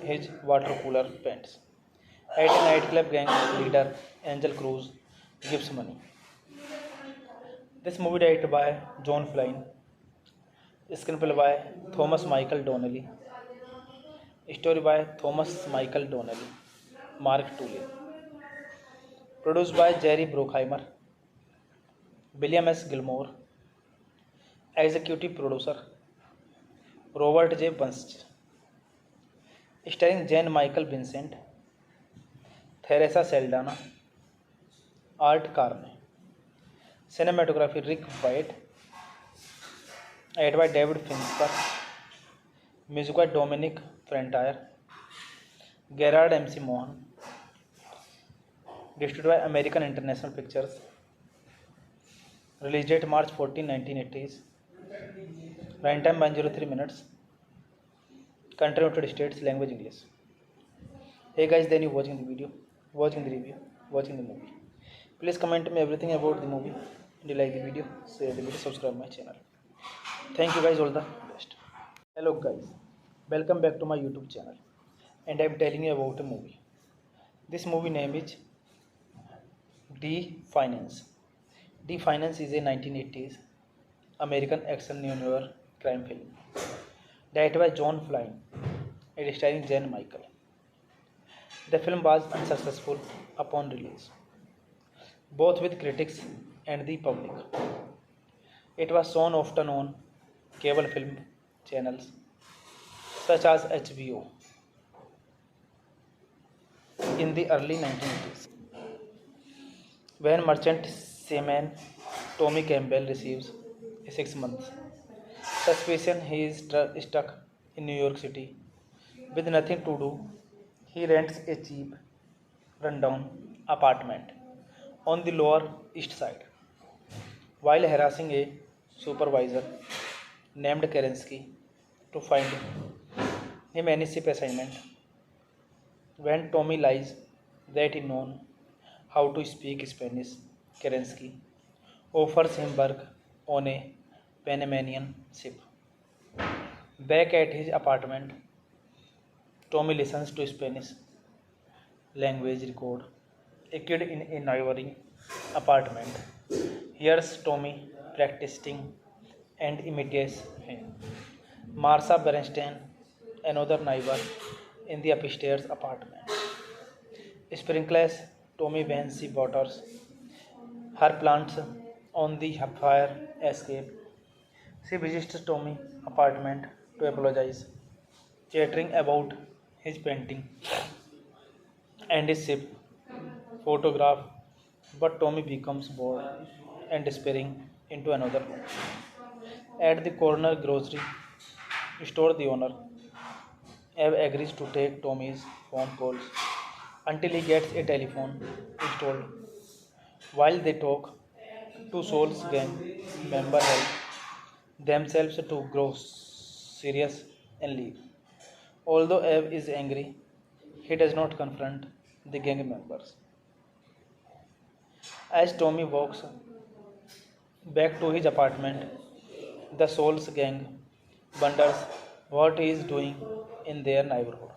his water cooler pants. At a nightclub, gang leader Angel Cruz gives money. This movie directed by John Flynn, screenplay by Thomas Michael Donnelly, story by Thomas Michael Donnelly, Mark Tulin, produced by Jerry Bruckheimer, William S. Gilmore, executive producer Robert J. Bunch, starring Jane Michael Vincent, Theresa Saldana, Art Carney, cinematography Rick White, edited by David Fincher, music by Dominic Frontier, Gerard MC Mohan, distributed by American International Pictures, release date March 14, 1980s, runtime 103 minutes, country United States, language English. Hey guys, then you watching the video, watching the review, watching the movie. Please comment me everything about the movie. And you like the video, share the video, subscribe my channel. Thank you guys, all the best. Hello guys, welcome back to my YouTube channel, and I am telling you about a movie. This movie name is D-Finance. D-Finance is a 1980s American action neo-noir crime film directed by John Flynn and starring Jane Michael. The film was unsuccessful upon release, both with critics and the public. It was shown often on cable film channels such as HBO in the early 1980s. When merchant seaman Tommy Campbell receives a 6 month suspicion he is stuck in New York City with nothing to do, he rents a cheap, rundown apartment on the Lower East Side. While harassing a supervisor named Kerensky to find him any ship assignment, when Tommy lies that he knows how to speak Spanish, Kerensky offers him work on a Panamanian ship. Back at his apartment, Tommy listens to Spanish language record. A kid in a neighboring apartment hears Tommy practicing and imitates him. Marsha Bernstein, another neighbor in the upstairs apartment, sprinkles Tommy when she waters her plants on the fire escape. She visits Tommy's apartment to apologize, chattering about his painting and his ship photograph, but Tommy becomes bored and despairing into another room. At the corner grocery store, the owner Eve agrees to take Tommy's phone calls until he gets a telephone installed. While they talk, two Souls gang members help themselves to grow serious and leave. Although Eve is angry, he does not confront the gang members. As Tommy walks back to his apartment, the Souls gang wonders what he is doing in their neighborhood.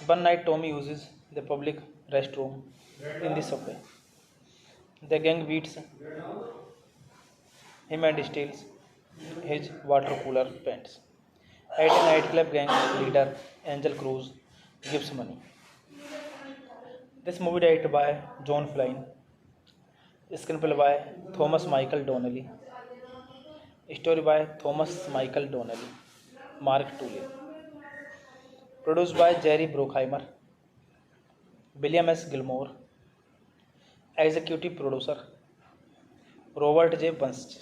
One night, Tommy uses the public restroom in the subway. The gang beats him and steals his water cooler pants. At a nightclub, gang leader Angel Cruz gives money. This movie directed by John Flynn, screenplay by Thomas Michael Donnelly, story by Thomas Michael Donnelly, Mark Tulin, produced by Jerry Bruckheimer, William S. Gilmore, executive producer Robert J. Bunch,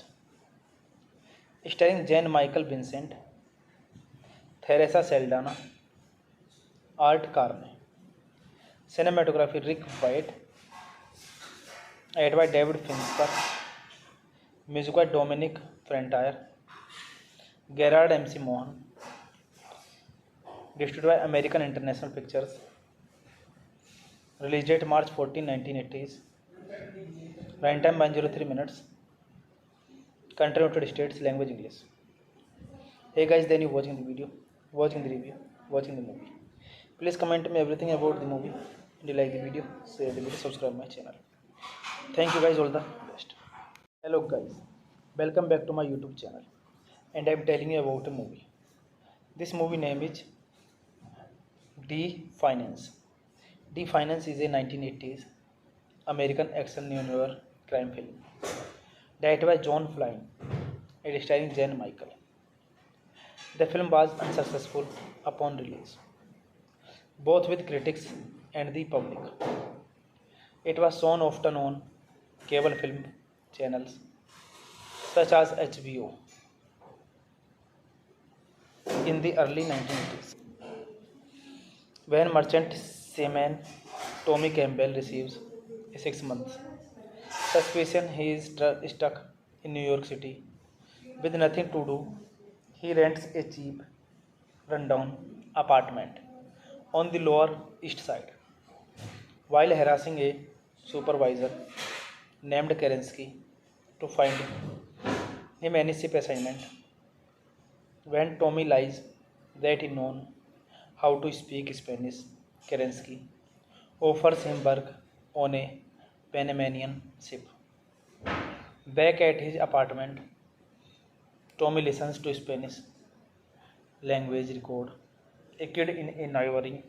starring Jane Michael Vincent, Theresa Saldana, Art Carney, cinematography Rick White, edited by David Fincher, music by Dominic Frontier, Gerard MC Mohan, distributed by American International Pictures, release date March 14, 1980s, runtime 103 minutes, country United States, language English. Hey guys, then you watching the video, watching the review, watching the movie. Please comment me everything about the movie. If you like the video, share the video, subscribe my channel. Thank you guys, all the best. Hello guys, welcome back to my YouTube channel, and I am telling you about a movie. This movie name is D-Finance. D-Finance is a 1980s American action neo-noir crime film directed by John Flynn and starring Jane Michael. The film was unsuccessful upon release, both with critics and the public. It was shown often on cable film channels such as HBO in the early 1980s. When merchant seaman Tommy Campbell receives a 6 month suspicion he is stuck in New York City with nothing to do, he rents a cheap, rundown apartment on the Lower East Side. While harassing a supervisor named Kerensky to find him any ship assignment, when Tommy lies that he knows how to speak Spanish, Kerensky offers him work on a Panamanian ship. Back at his apartment, Tommy listens to Spanish language record. A kid in a neighboring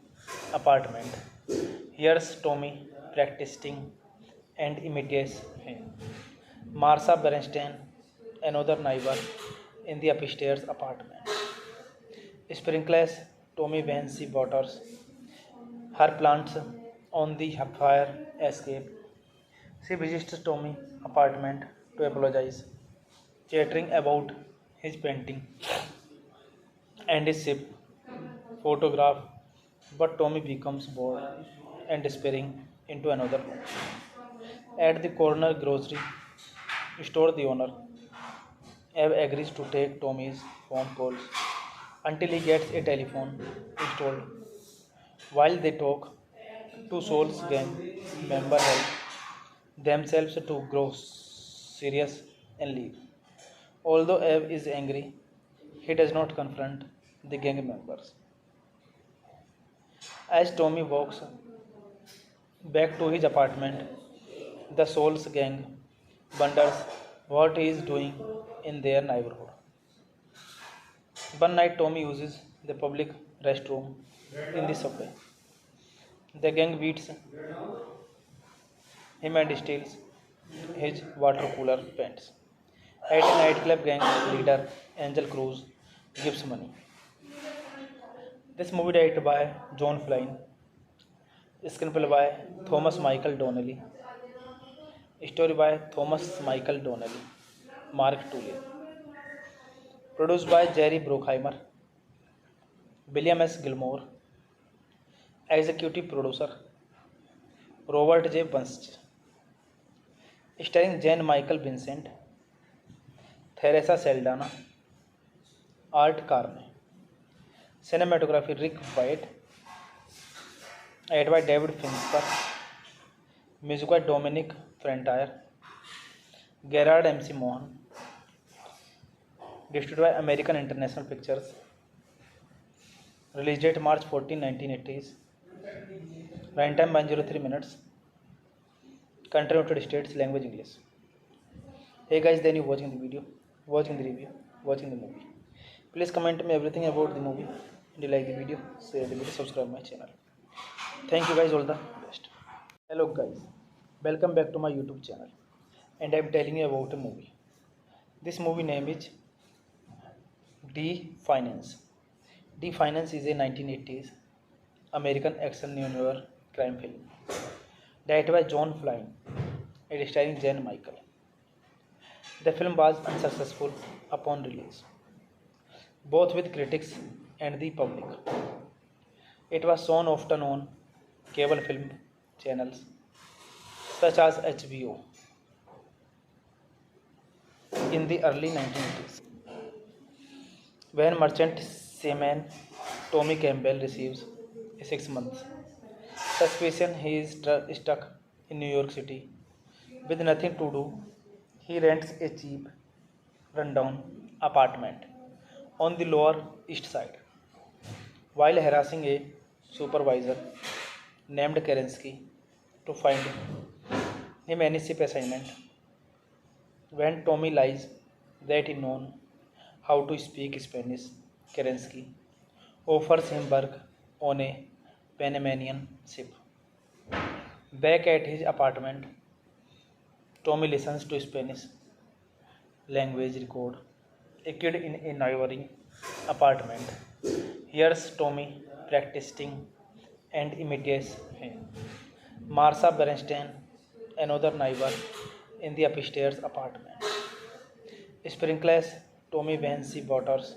apartment hears Tommy practicing and imitates him. Marsha Bernstein, another neighbor in the upstairs apartment, sprinkles Tommy when she waters her plants on the fire escape. She visits Tommy's apartment to apologize, chattering about his painting and his ship photograph, but Tommy becomes bored and despairing into another room. At the corner grocery store, the owner Eve agrees to take Tommy's phone calls until he gets a telephone installed. While they talk, two Souls gang members help themselves to grow serious and leave. Although Eve is angry, he does not confront the gang members. As Tommy walks back to his apartment, the Souls gang wonders what he is doing in their neighborhood. One night, Tommy uses the public restroom in the subway. The gang beats him and steals his water cooler pants. At a nightclub, gang leader Angel Cruz gives money. This movie directed by John Flynn, screenplay by Thomas Michael Donnelly, story by Thomas Michael Donnelly, Mark Tulin, produced by Jerry Bruckheimer, William S. Gilmore, executive producer Robert J. Bunch, starring Jane Michael Vincent, Theresa Saldana, Art Carney, cinematography Rick White, edited by David Fincher, music by Dominic Frontier, Gerard MC Mohan, distributed by American International Pictures, release date March 14, 1980s, runtime 103 minutes, country United States, language English. Hey guys, then you watching the video, watching the review, watching the movie. Please comment me everything about the movie. And you like the video, share the video, subscribe my channel. Thank you guys, all the best. Hello guys, welcome back to my YouTube channel. And I am telling you about a movie. This movie name is D Finance. D Finance is a 1980s American action neo-noir crime film directed by John Flynn and starring Jen Michael. The film was unsuccessful upon release, both with critics and the public. It was shown often on cable film channels such as HBO in the early 1980s. When merchant seaman Tommy Campbell receives a 6 month suspicion he is stuck in New York City with nothing to do, he rents a cheap, rundown apartment on the Lower East Side. While harassing a supervisor named Kerensky to find him any ship assignment, when Tommy lies that he knows how to speak Spanish, Kerensky offers him work on a Panamanian ship. Back at his apartment, Tommy listens to Spanish language record. A kid in a neighboring apartment hears Tommy practicing and imitates him. Marsha Bernstein, another neighbor in the upstairs apartment, sprinkles Tommy when she waters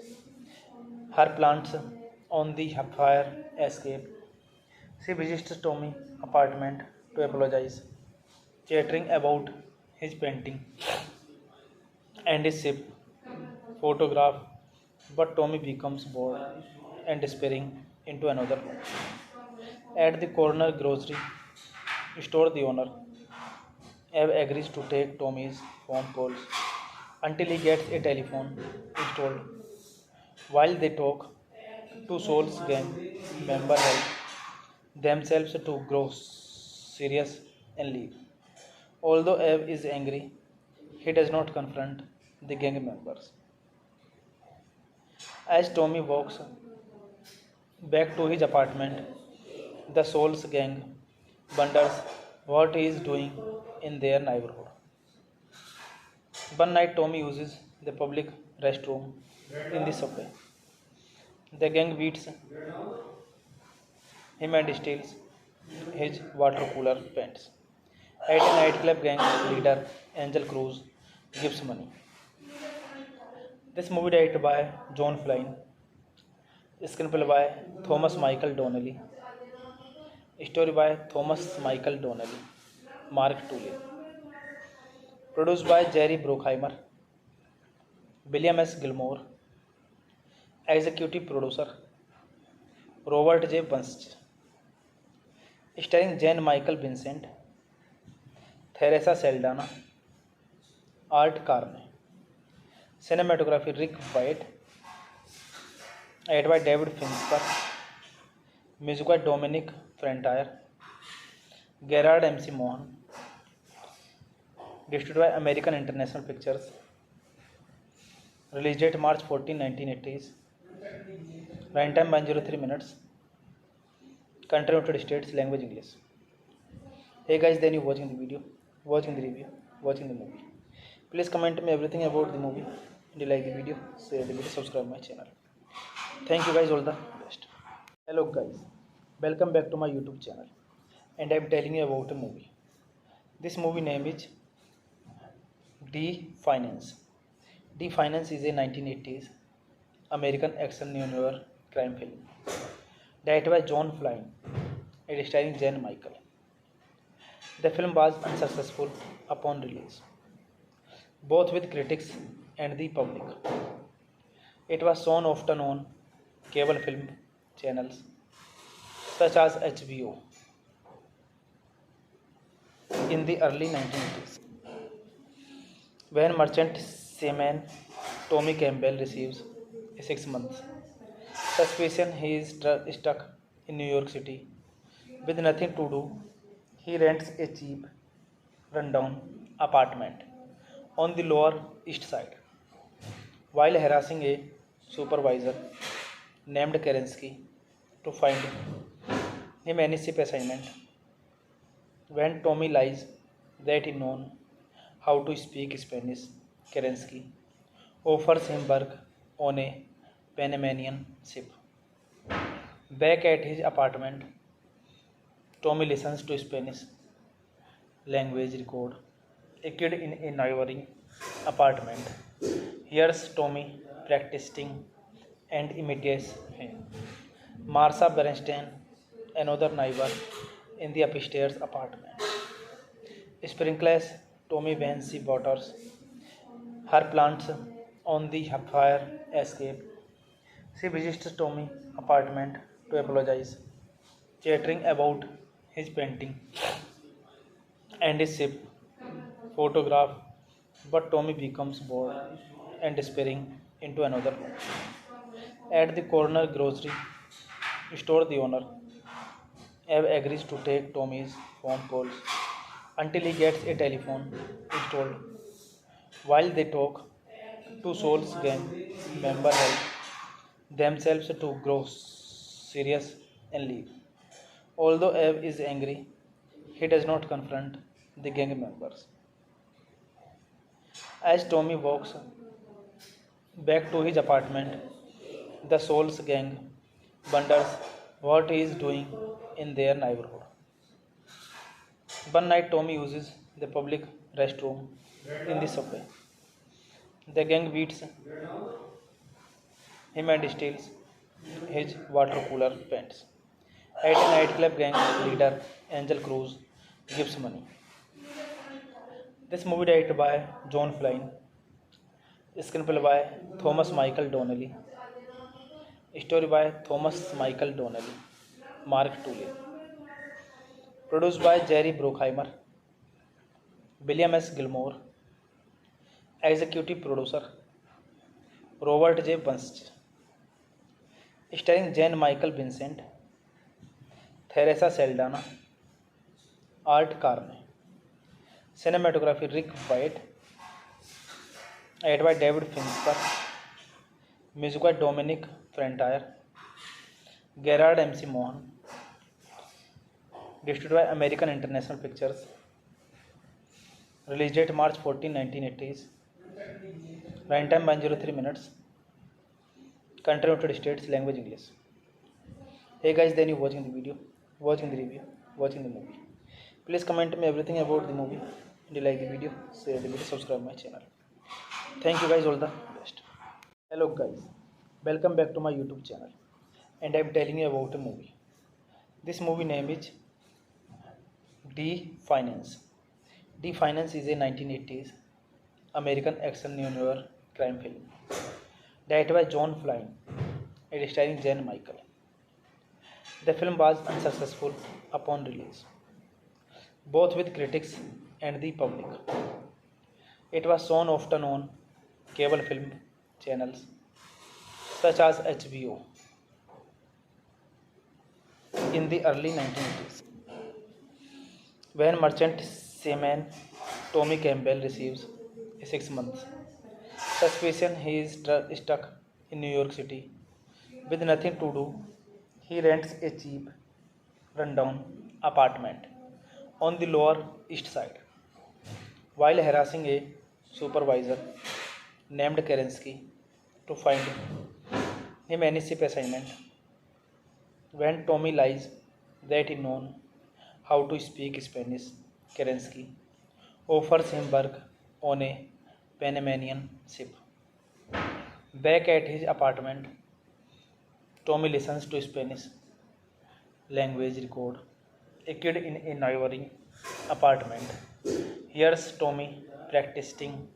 her plants on the fire escape. She visits Tommy's apartment to apologize, chattering about his painting and his ship photograph, but Tommy becomes bored and despairing into another room. At the corner grocery store, the owner Eve agrees to take Tommy's phone calls until he gets a telephone installed. While they talk, two Souls gang members help themselves to grow serious and leave. Although Eve is angry, he does not confront the gang members. As Tommy walks back to his apartment, the Souls gang wonders what he is doing in their neighborhood. One night, Tommy uses the public restroom in the subway. The gang beats him and steals his water cooler pants. At a nightclub, gang leader Angel Cruz gives money. This movie directed by John Flynn, screenplay by Thomas Michael Donnelly, story by Thomas Michael Donnelly, Mark Tully, produced by Jerry Bruckheimer, William S. Gilmore, executive producer Robert J. Bunch, starring Jane Michael Vincent, Theresa Saldana, Art Carney, cinematography Rick White, edited by David Fincher, music by Dominic Frontier, Gerard MC Mohan, distributed by American International Pictures, release date March 14, 1980s, runtime 103 minutes, country United States, language English. Hey guys, then you watching the video, watching the review, watching the movie. Please comment me everything about the movie. And you like the video, share the video, subscribe my channel. Thank you guys, all the best. Hello guys, welcome back to my YouTube channel. And I am telling you about a movie. This movie name is D Finance. D Finance is a 1980s American action neo-noir crime film directed by John Flynn and starring Jen Michael. The film was unsuccessful upon release, both with critics and the public. It was shown often on cable film channels such as HBO in the early 1980s. When merchant seaman Tommy Campbell receives a 6 month suspicion he is stuck in New York City with nothing to do, he rents a cheap, rundown apartment on the Lower East Side. While harassing a supervisor named Kerensky to find him any ship assignment. When Tommy lies that he knows how to speak Spanish, Kerensky offers him work on a Panamanian ship. Back at his apartment, Tommy listens to Spanish language record. A kid in a neighboring apartment hears Tommy practicing and imitates him. Marsha Bernstein, another neighbor in the upstairs apartment, sprinkles Tommy when she waters her plants on the fire escape. She visits Tommy's apartment to apologize, chattering about his painting and his ship photograph, but Tommy becomes bored and despairing into another room. At the corner grocery store, the owner Eve agrees to take Tommy's phone calls until he gets a telephone installed. While they talk, two Souls gang members help themselves to grow serious and leave. Although Eve is angry, he does not confront the gang members. As Tommy walks back to his apartment, the Souls gang wonders what he is doing in their neighborhood. One night, Tommy uses the public restroom in the subway. The gang beats him and steals his water cooler pants. At a nightclub, gang leader Angel Cruz gives money. This movie directed by John Flynn, screenplay by Thomas Michael Donnelly, story by Thomas Michael Donnelly, Mark Tully, produced by Jerry Bruckheimer, William S. Gilmore, executive producer Robert J. Bunch, starring Jane Michael Vincent, Teresa Saldana, Art Carney, cinematography Rick White, edited by David Fincher, music by Dominic Frontier, Gerard MC Mohan, distributed by American International Pictures, release date March 14, 1980s, runtime 103 minutes, country United States, language English. Hey guys, then you watching the video, watching the review, watching the movie. Please comment me everything about the movie. Do you like the video? Share the video, subscribe my channel. Thank you guys, all the best. Hello guys, welcome back to my YouTube channel, and I am telling you about a movie. This movie name is D-Finance. D-Finance is a 1980s American action neo-noir crime film directed by John Flynn and starring Jane Michael. The film was unsuccessful upon release, both with critics and the public. It was shown often on cable film channels such as HBO in the early 1980s. When merchant seaman Tommy Campbell receives a 6 month suspicion he is stuck in New York City with nothing to do, he rents a cheap, rundown apartment on the Lower East Side. While harassing a supervisor named Kerensky to find him any ship assignment, when Tommy lies that he knows how to speak Spanish, Kerensky offers him work on a Panamanian ship. Back at his apartment, Tommy listens to Spanish language record. A kid in a neighboring apartment hears Tommy practicing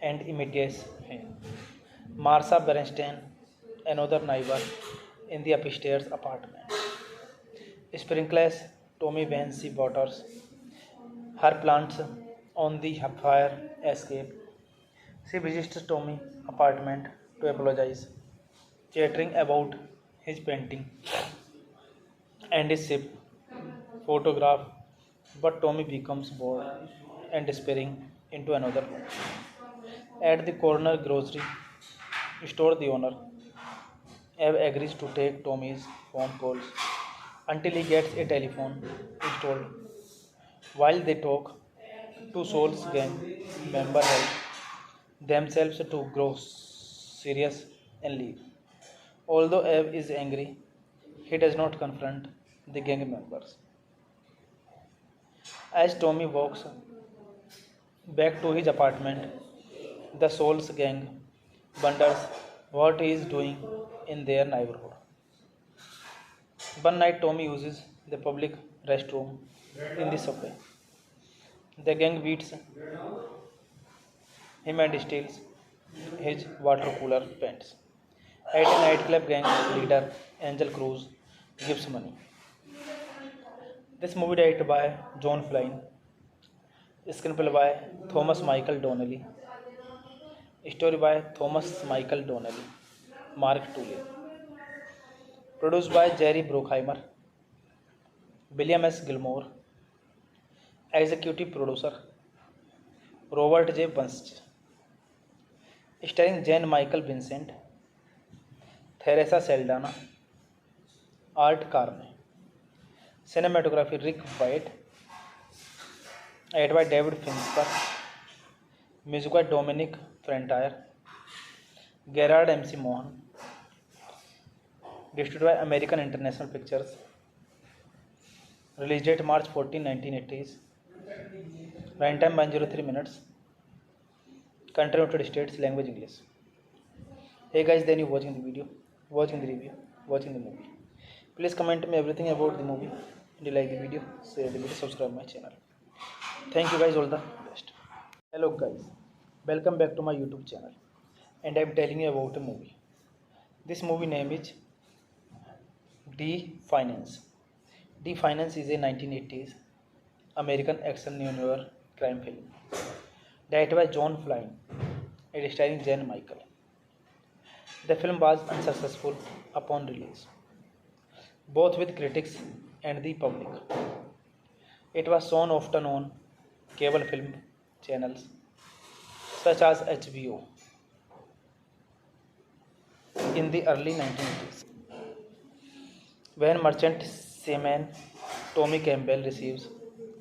and imitates him. Marsha Bernstein, another neighbor in the upstairs apartment, sprinkles Tommy when she waters her plants on the fire escape. She visits Tommy's apartment to apologize, chattering about his painting and his ship photograph, but Tommy becomes bored and despairing into another room. At the corner grocery store, the owner Eve agrees to take Tommy's phone calls until he gets a telephone installed. While they talk, two Souls gang members help themselves to grow serious and leave. Although Eve is angry, he does not confront the gang members. As Tommy walks back to his apartment, the Souls gang wonders what he is doing in their neighborhood. One night, Tommy uses the public restroom in the subway. The gang beats him and steals his water cooler pants. At a nightclub, gang leader Angel Cruz gives money. This movie directed by John Flynn, screenplay by Thomas Michael Donnelly, story by Thomas Michael Donnelly, Mark Tully, produced by Jerry Bruckheimer, William S. Gilmore, executive producer Robert J. Bunch, starring Jane Michael Vincent, Theresa Saldana, Art Carney, cinematography Rick White, edited by David Fincher, music by Dominic Frontier, Gerard MC Mohan, distributed by American International Pictures, release date March 14, 1980s, runtime 103 minutes, country United States, language English. Hey guys, then you watching the video, watching the review, watching the movie. Please comment me everything about the movie. And you like the video, share the video, subscribe my channel. Thank you guys, all the best. Hello guys, welcome back to my YouTube channel, and I am telling you about a movie. This movie name is D-Finance. D-Finance is a 1980s American action neo-noir crime film directed by John Flynn and starring Jane Michael. The film was unsuccessful upon release, both with critics and the public. It was shown often on cable film channels such as HBO in the early 1980s. When merchant seaman Tommy Campbell receives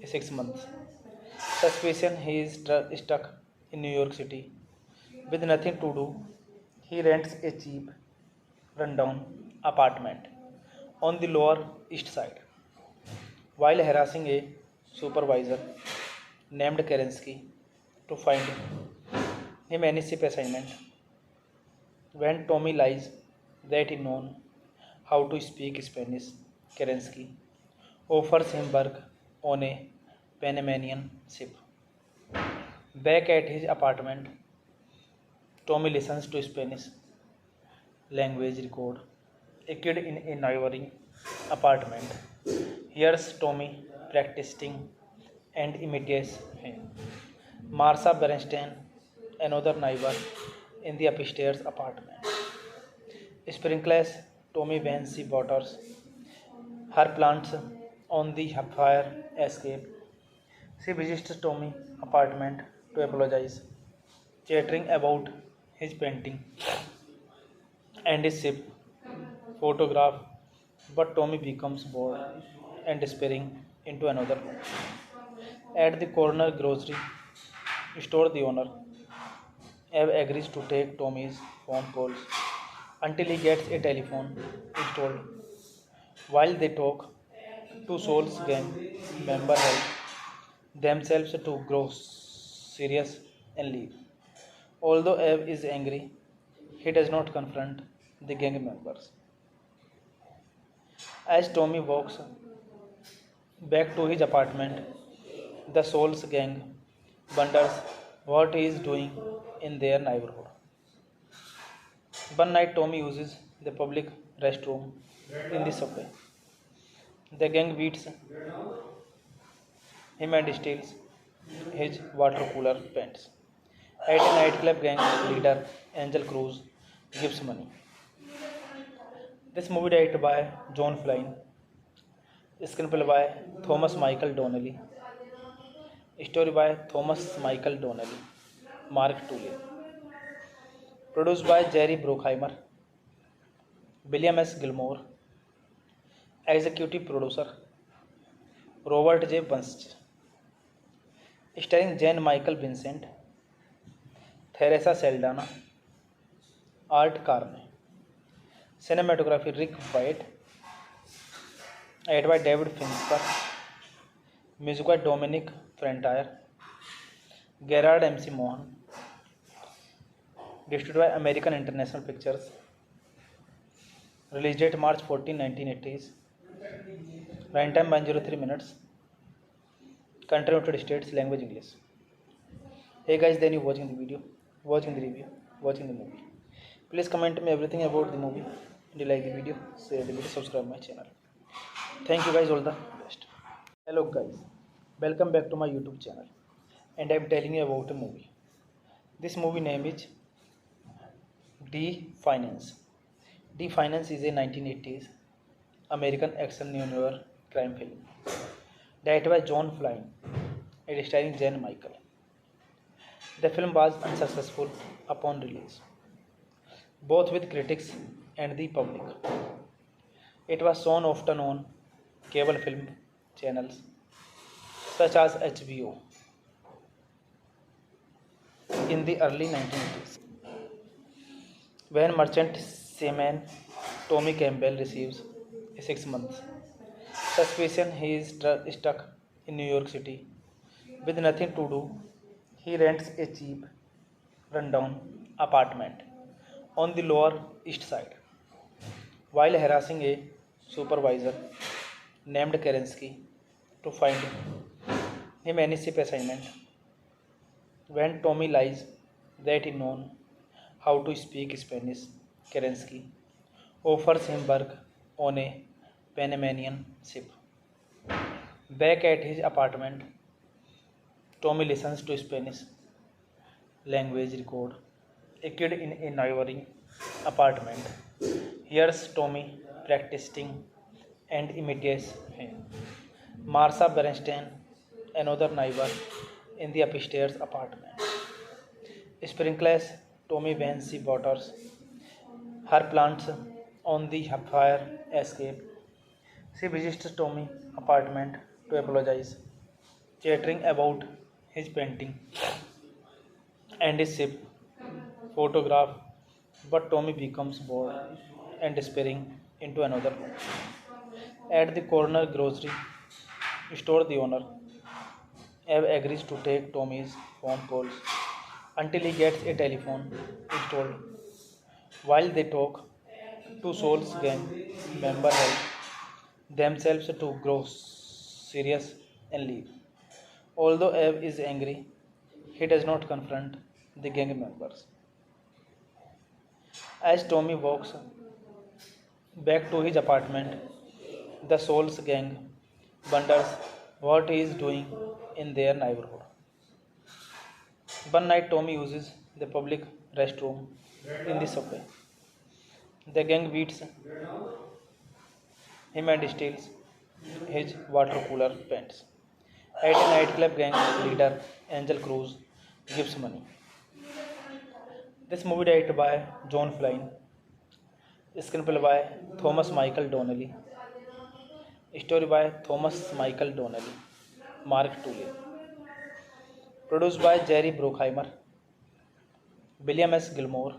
a 6 month suspicion he is stuck in New York City with nothing to do, he rents a cheap, rundown apartment on the Lower East Side. While harassing a supervisor named Kerensky to find him any ship assignment, when Tommy lies that he knows how to speak Spanish, Kerensky offers him work on a Panamanian ship. Back at his apartment, Tommy listens to Spanish language record. A kid in a neighboring apartment hears Tommy practicing and imitates him. Marsha Bernstein, another neighbor in the upstairs apartment, sprinkles Tommy when she waters her plants on the fire escape. She visits Tommy's apartment to apologize, chattering about his painting and his ship photograph, but Tommy becomes bored and despairing into another room. At the corner grocery store, the owner Eve agrees to take Tommy's phone calls until he gets a telephone installed. While they talk, two Souls gang members help themselves to grow serious and leave. Although Eve is angry, he does not confront the gang members. As Tommy walks back to his apartment, the Souls gang wonders what he is doing in their neighborhood. One night, Tommy uses the public restroom in the subway. The gang beats him and steals his water cooler pants. At a nightclub, gang leader Angel Cruz gives money. This movie directed by John Flynn, screenplay by Thomas Michael Donnelly, story by Thomas Michael Donnelly, Mark Tully, produced by Jerry Bruckheimer, William S. Gilmore, executive producer Robert J. Bunch, starring Jane Michael Vincent, Theresa Saldana, Art Carney, cinematography Rick White, edited by David Fincher, music by Dominic Frontier, Gerard MC Mohan, distributed by American International Pictures, release date March 14, 1980s, runtime 103 minutes, country United States, language English. Hey guys, then you watching the video, watching the review, watching the movie. Please comment me everything about the movie. Do you like the video? Share the video, subscribe my channel. Thank you guys, all the best. Hello guys, welcome back to my YouTube channel, and I am telling you about a movie. This movie name is D-Finance. D-Finance is a 1980s American action neo-noir crime film directed by John Flynn and starring Jane Michael. The film was unsuccessful upon release, both with critics and the public. It was shown often on cable film channels such as HBO in the early 1980s. When merchant seaman Tommy Campbell receives a 6 month suspicion he is stuck in New York City with nothing to do, he rents a cheap, rundown apartment on the Lower East Side. While harassing a supervisor named Kerensky to find him any ship assignment, when Tommy lies that he knows how to speak Spanish, Kerensky offers him work on a Panamanian ship. Back at his apartment, Tommy listens to Spanish language record. A kid in a neighboring apartment hears Tommy practicing and imitates him. Marsha Bernstein, another neighbor in the upstairs apartment, sprinkles Tommy when she waters her plants on the fire escape. She visits Tommy's apartment to apologize, chattering about his painting and his ship photograph, but Tommy becomes bored and despairing into another room. At the corner grocery store, the owner Eve agrees to take Tommy's phone calls until he gets a telephone installed. While they talk, two Souls gang members help themselves to grow serious and leave. Although Eve is angry, he does not confront the gang members. As Tommy walks back to his apartment, the Souls gang wonders what he is doing in their neighborhood. One night, Tommy uses the public restroom in the subway. The gang beats him and steals his water cooler pants. At a nightclub, gang leader Angel Cruz gives money. This movie directed by John Flynn, screenplay by Thomas Michael Donnelly, story by Thomas Michael Donnelly, Mark Tully, produced by Jerry Bruckheimer, William S. Gilmore,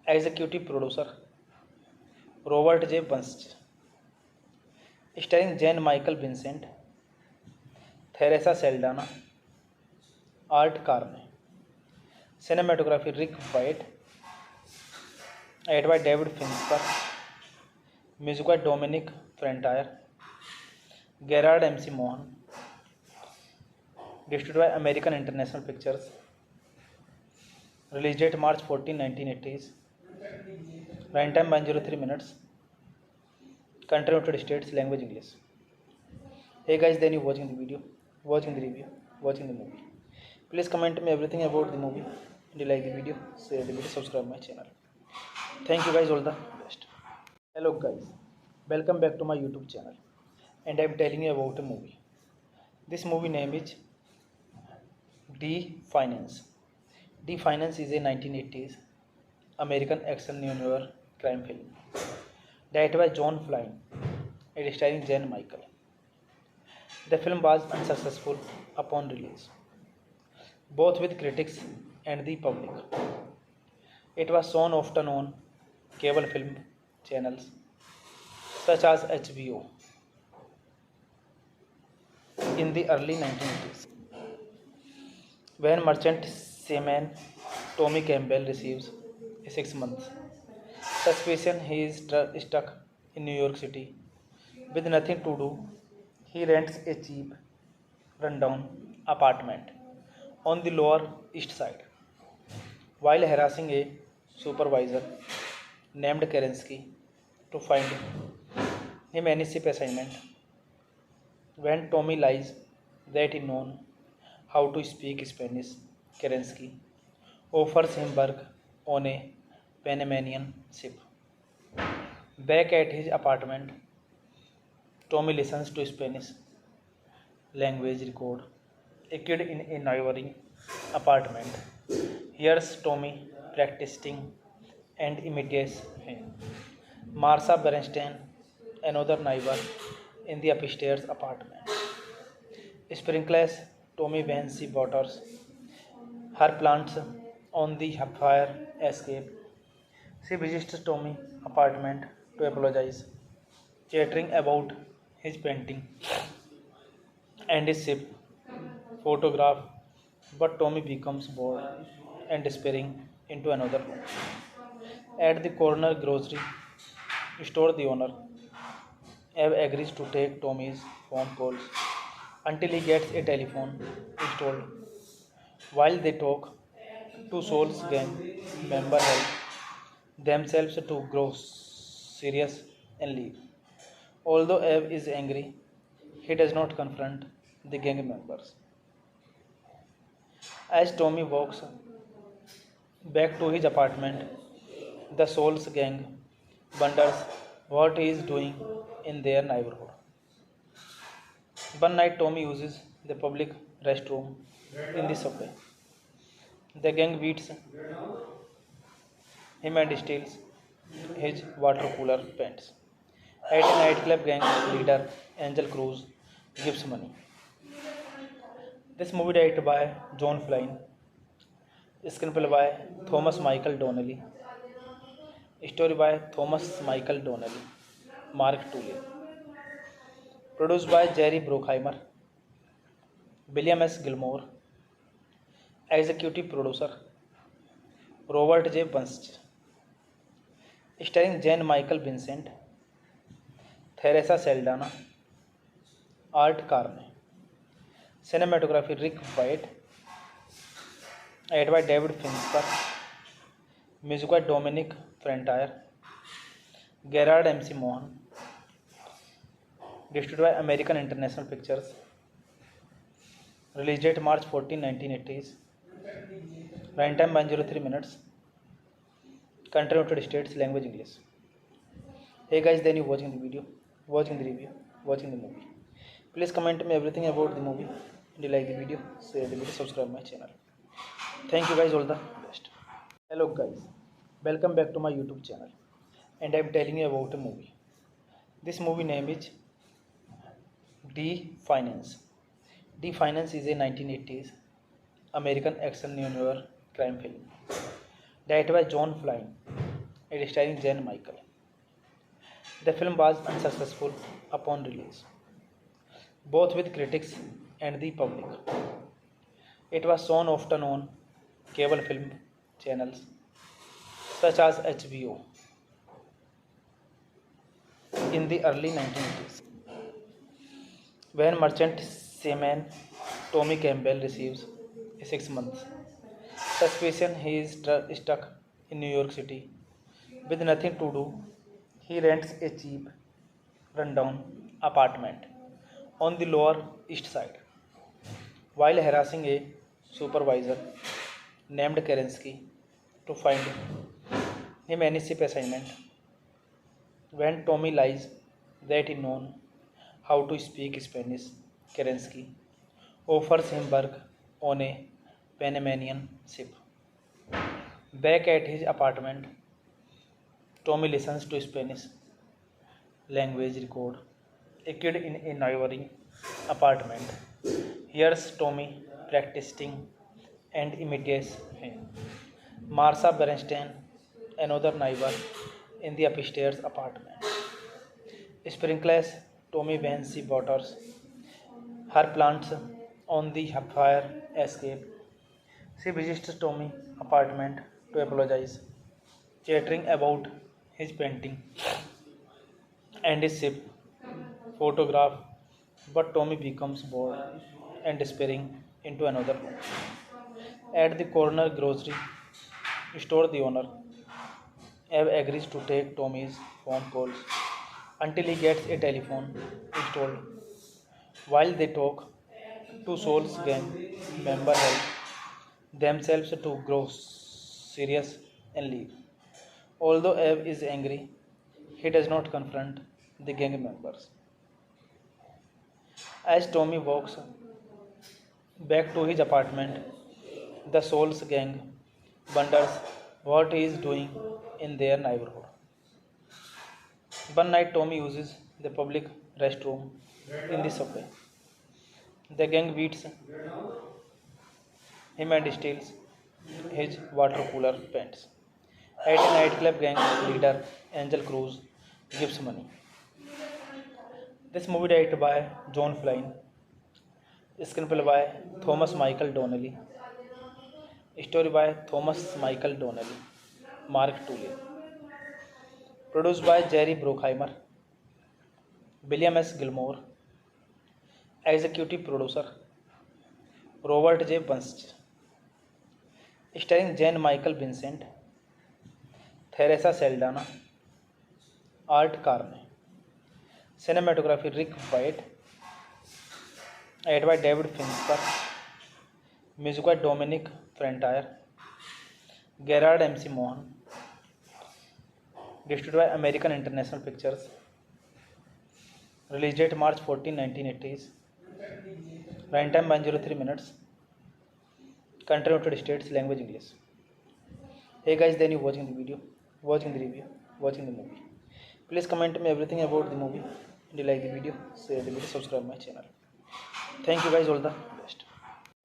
executive producer Robert J. Bunch, starring Jane Michael Vincent, Theresa Saldana, Art Carney, cinematography Rick White, edited by David Fincher, music by Dominic Frontier, Gerard MC Mohan, distributed by American International Pictures, release date March 14, 1980s, runtime 103 minutes, country United States, language English. Hey guys, then you watching the video, watching the review, watching the movie. Please comment me everything about the movie. Do you like the video? Share the video, subscribe my channel. Thank you guys, all the best. Hello guys, welcome back to my YouTube channel, and I am telling you about a movie. This movie name is D-Finance. D-Finance is a 1980s American action neo-noir crime film. Directed by John Flynn and starring Jan Michael. The film was unsuccessful upon release, both with critics and the public. It was shown often on cable film channels such as HBO in the early 1980s. When merchant seaman Tommy Campbell receives a 6 month suspicion he is stuck in New York City with nothing to do, he rents a cheap, rundown apartment on the Lower East Side. While harassing a supervisor named Kerensky to find him any ship assignment, when Tommy lies that he knows how to speak Spanish, Kerensky offers him work on a Panamanian ship. Back at his apartment, Tommy listens to Spanish language record. A kid in a neighboring apartment hears Tommy practicing and imitates him. Marsha Bernstein, another neighbor in the upstairs apartment, sprinkles Tommy when she waters her plants on the fire escape. She visits Tommy's apartment to apologize, chattering about his painting and his ship photograph, but Tommy becomes bored and despairing into another room. At the corner grocery store, the owner Eve agrees to take Tommy's phone calls until he gets a telephone installed. While they talk, two Souls gang members help themselves to grow serious and leave. Although Eve is angry, he does not confront the gang members. As Tommy walks back to his apartment, the Souls gang wonders what he is doing in their neighborhood. One night, Tommy uses the public restroom in the subway. The gang beats him and steals his water cooler pants. At a nightclub, gang leader Angel Cruz gives money. This movie directed by John Flynn, screenplay by Thomas Michael Donnelly, story by Thomas Michael Donnelly, Mark Tully, produced by Jerry Bruckheimer, William S. Gilmore, executive producer Robert J. Bunch, starring Jan Michael Vincent, Theresa Saldana, Art Carney, cinematography Rick White, edited by David Fincher, music by Dominic Frontier, Gerard MC Mohan, distributed by American International Pictures, release date March 14, 1980s, runtime 103 minutes, country United States, language English. Hey guys, then you watching the video, watching the review, watching the movie. Please comment me everything about the movie. If you like the video, share the video, subscribe my channel. Thank you guys, all the best. Hello guys, welcome back to my YouTube channel, and I am telling you about a movie. This movie name is D-Finance. D-Finance is a 1980s American action neo-noir crime film directed by John Flynn and starring Jan Michael. The film was unsuccessful upon release, both with critics and the public. It was shown often on cable film channels such as HBO in the early 1980s. When merchant seaman Tommy Campbell receives a 6 month suspicion he is stuck in New York City with nothing to do, he rents a cheap, rundown apartment on the Lower East Side. While harassing a supervisor named Kerensky to find him any ship assignment, when Tommy lies that he knows how to speak Spanish, Kerensky offers him work on a Panamanian ship. Back at his apartment, Tommy listens to Spanish language record. A kid in a neighboring apartment hears Tommy practicing and imitates him. Marsha Bernstein, another neighbor in the upstairs apartment, sprinkles Tommy when she waters her plants on the fire escape. She visits Tommy's apartment to apologize, chattering about his painting and his ship photograph, but Tommy becomes bored and despairing into another room. At the corner grocery store, the owner Eve agrees to take Tommy's phone calls until he gets a telephone installed. While they talk, two Souls gang members help themselves to grow serious and leave. Although Eve is angry, he does not confront the gang members. As Tommy walks back to his apartment, the Souls gang wonders what he is doing in their neighborhood. One night, Tommy uses the public restroom in the subway. The gang beats him and steals his water cooler pants. At a nightclub, gang leader Angel Cruz gives money. This movie directed by John Flynn, screenplay by Thomas Michael Donnelly, story by Thomas Michael Donnelly, Mark Tully, produced by Jerry Bruckheimer, William S. Gilmore, executive producer Robert J. Bunch, starring Jane Michael Vincent, Theresa Saldana, Art Carney, cinematography Rick White, edited by David Fincher, music by Dominic Frontier, Gerard MC Mohan, distributed by American International Pictures, release date March 14, 1980s, runtime 103 minutes, country United States, language English. Hey guys, then you watching the video, watching the review, watching the movie. Please comment me everything about the movie. And you like the video, share the video, subscribe my channel. Thank you guys, all the best.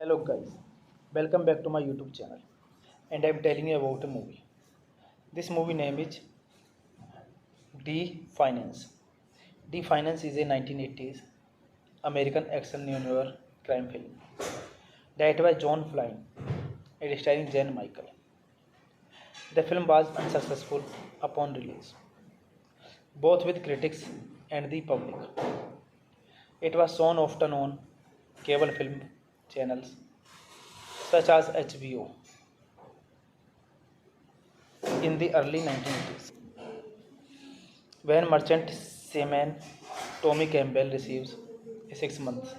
Hello guys, welcome back to my YouTube channel, and I am telling you about a movie. This movie name is D-Finance. D-Finance is a 1980s American action neo-noir crime film directed by John Flynn and starring Jane Michael. The film was unsuccessful upon release, both with critics and the public. It was shown often on cable film channels such as HBO in the early 1980s. When merchant seaman Tommy Campbell receives a 6-month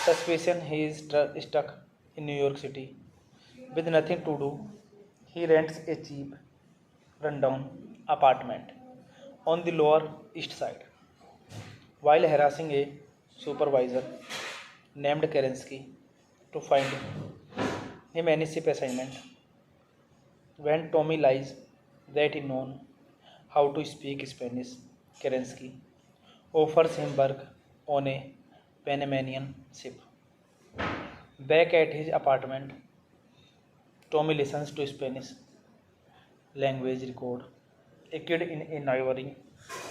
suspicion he is stuck in New York City with nothing to do, he rents a cheap, rundown apartment on the Lower East Side. While harassing a supervisor named Kerensky to find him any ship assignment, when Tommy lies that he knows how to speak Spanish, Kerensky offers him work on a Panamanian ship. Back at his apartment, Tommy listens to Spanish language record. A kid in a neighboring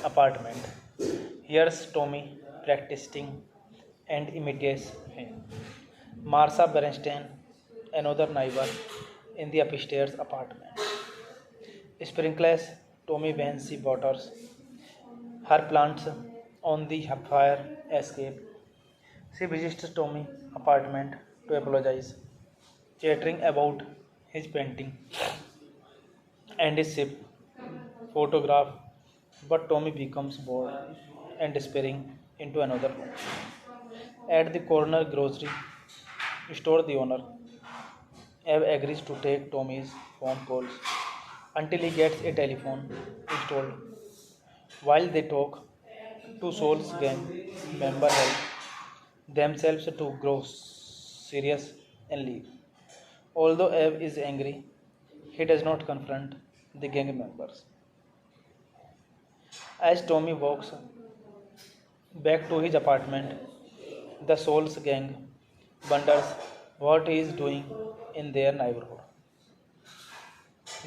apartment hears Tommy practicing and imitates him. Marsha Bernstein, another neighbor in the upstairs apartment, sprinkles Tommy when she waters her plants on the fire escape. She visits Tommy's apartment to apologize, chattering about his painting and his ship photograph, but Tommy becomes bored and despairing into another room. At the corner grocery store, the owner Eve agrees to take Tommy's phone calls until he gets a telephone installed. While they talk, two Souls gang members help themselves to grow serious and leave. Although Eve is angry, he does not confront the gang members. As Tommy walks back to his apartment, the Souls gang wonders what he is doing in their neighborhood.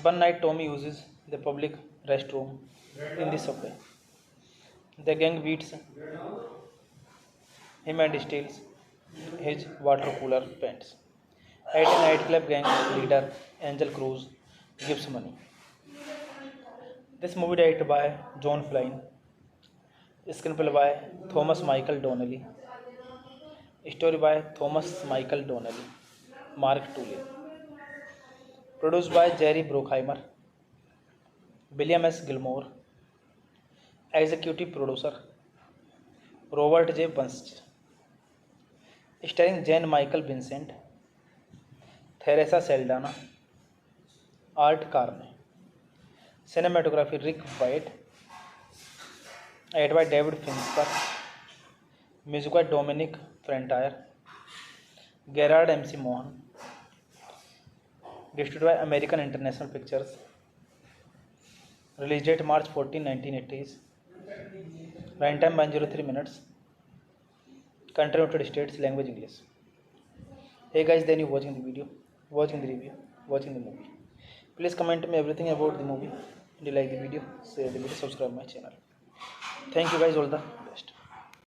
One night, Tommy uses the public restroom in the subway. The gang beats him and steals his water cooler pants. At a nightclub, gang leader Angel Cruz gives money. This movie directed by John Flynn, screenplay by Thomas Michael Donnelly, story by Thomas Michael Donnelly, Mark Tulin, produced by Jerry Bruckheimer, William S. Gilmore, executive producer Robert J. Bunch, starring Jane Michael Vincent, Theresa Saldana, Art Carney, cinematography Rick White, edited by David Fincher, music by Dominic Frontier, Gerard MC Mohan, distributed by American International Pictures, release date March 14, 1980s, runtime 103 minutes, country United States, language English. Hey guys, then you watching the video, watching the review, watching the movie. Please comment me everything about the movie. Do you like the video? Share the video, subscribe my channel. Thank you guys, all the best.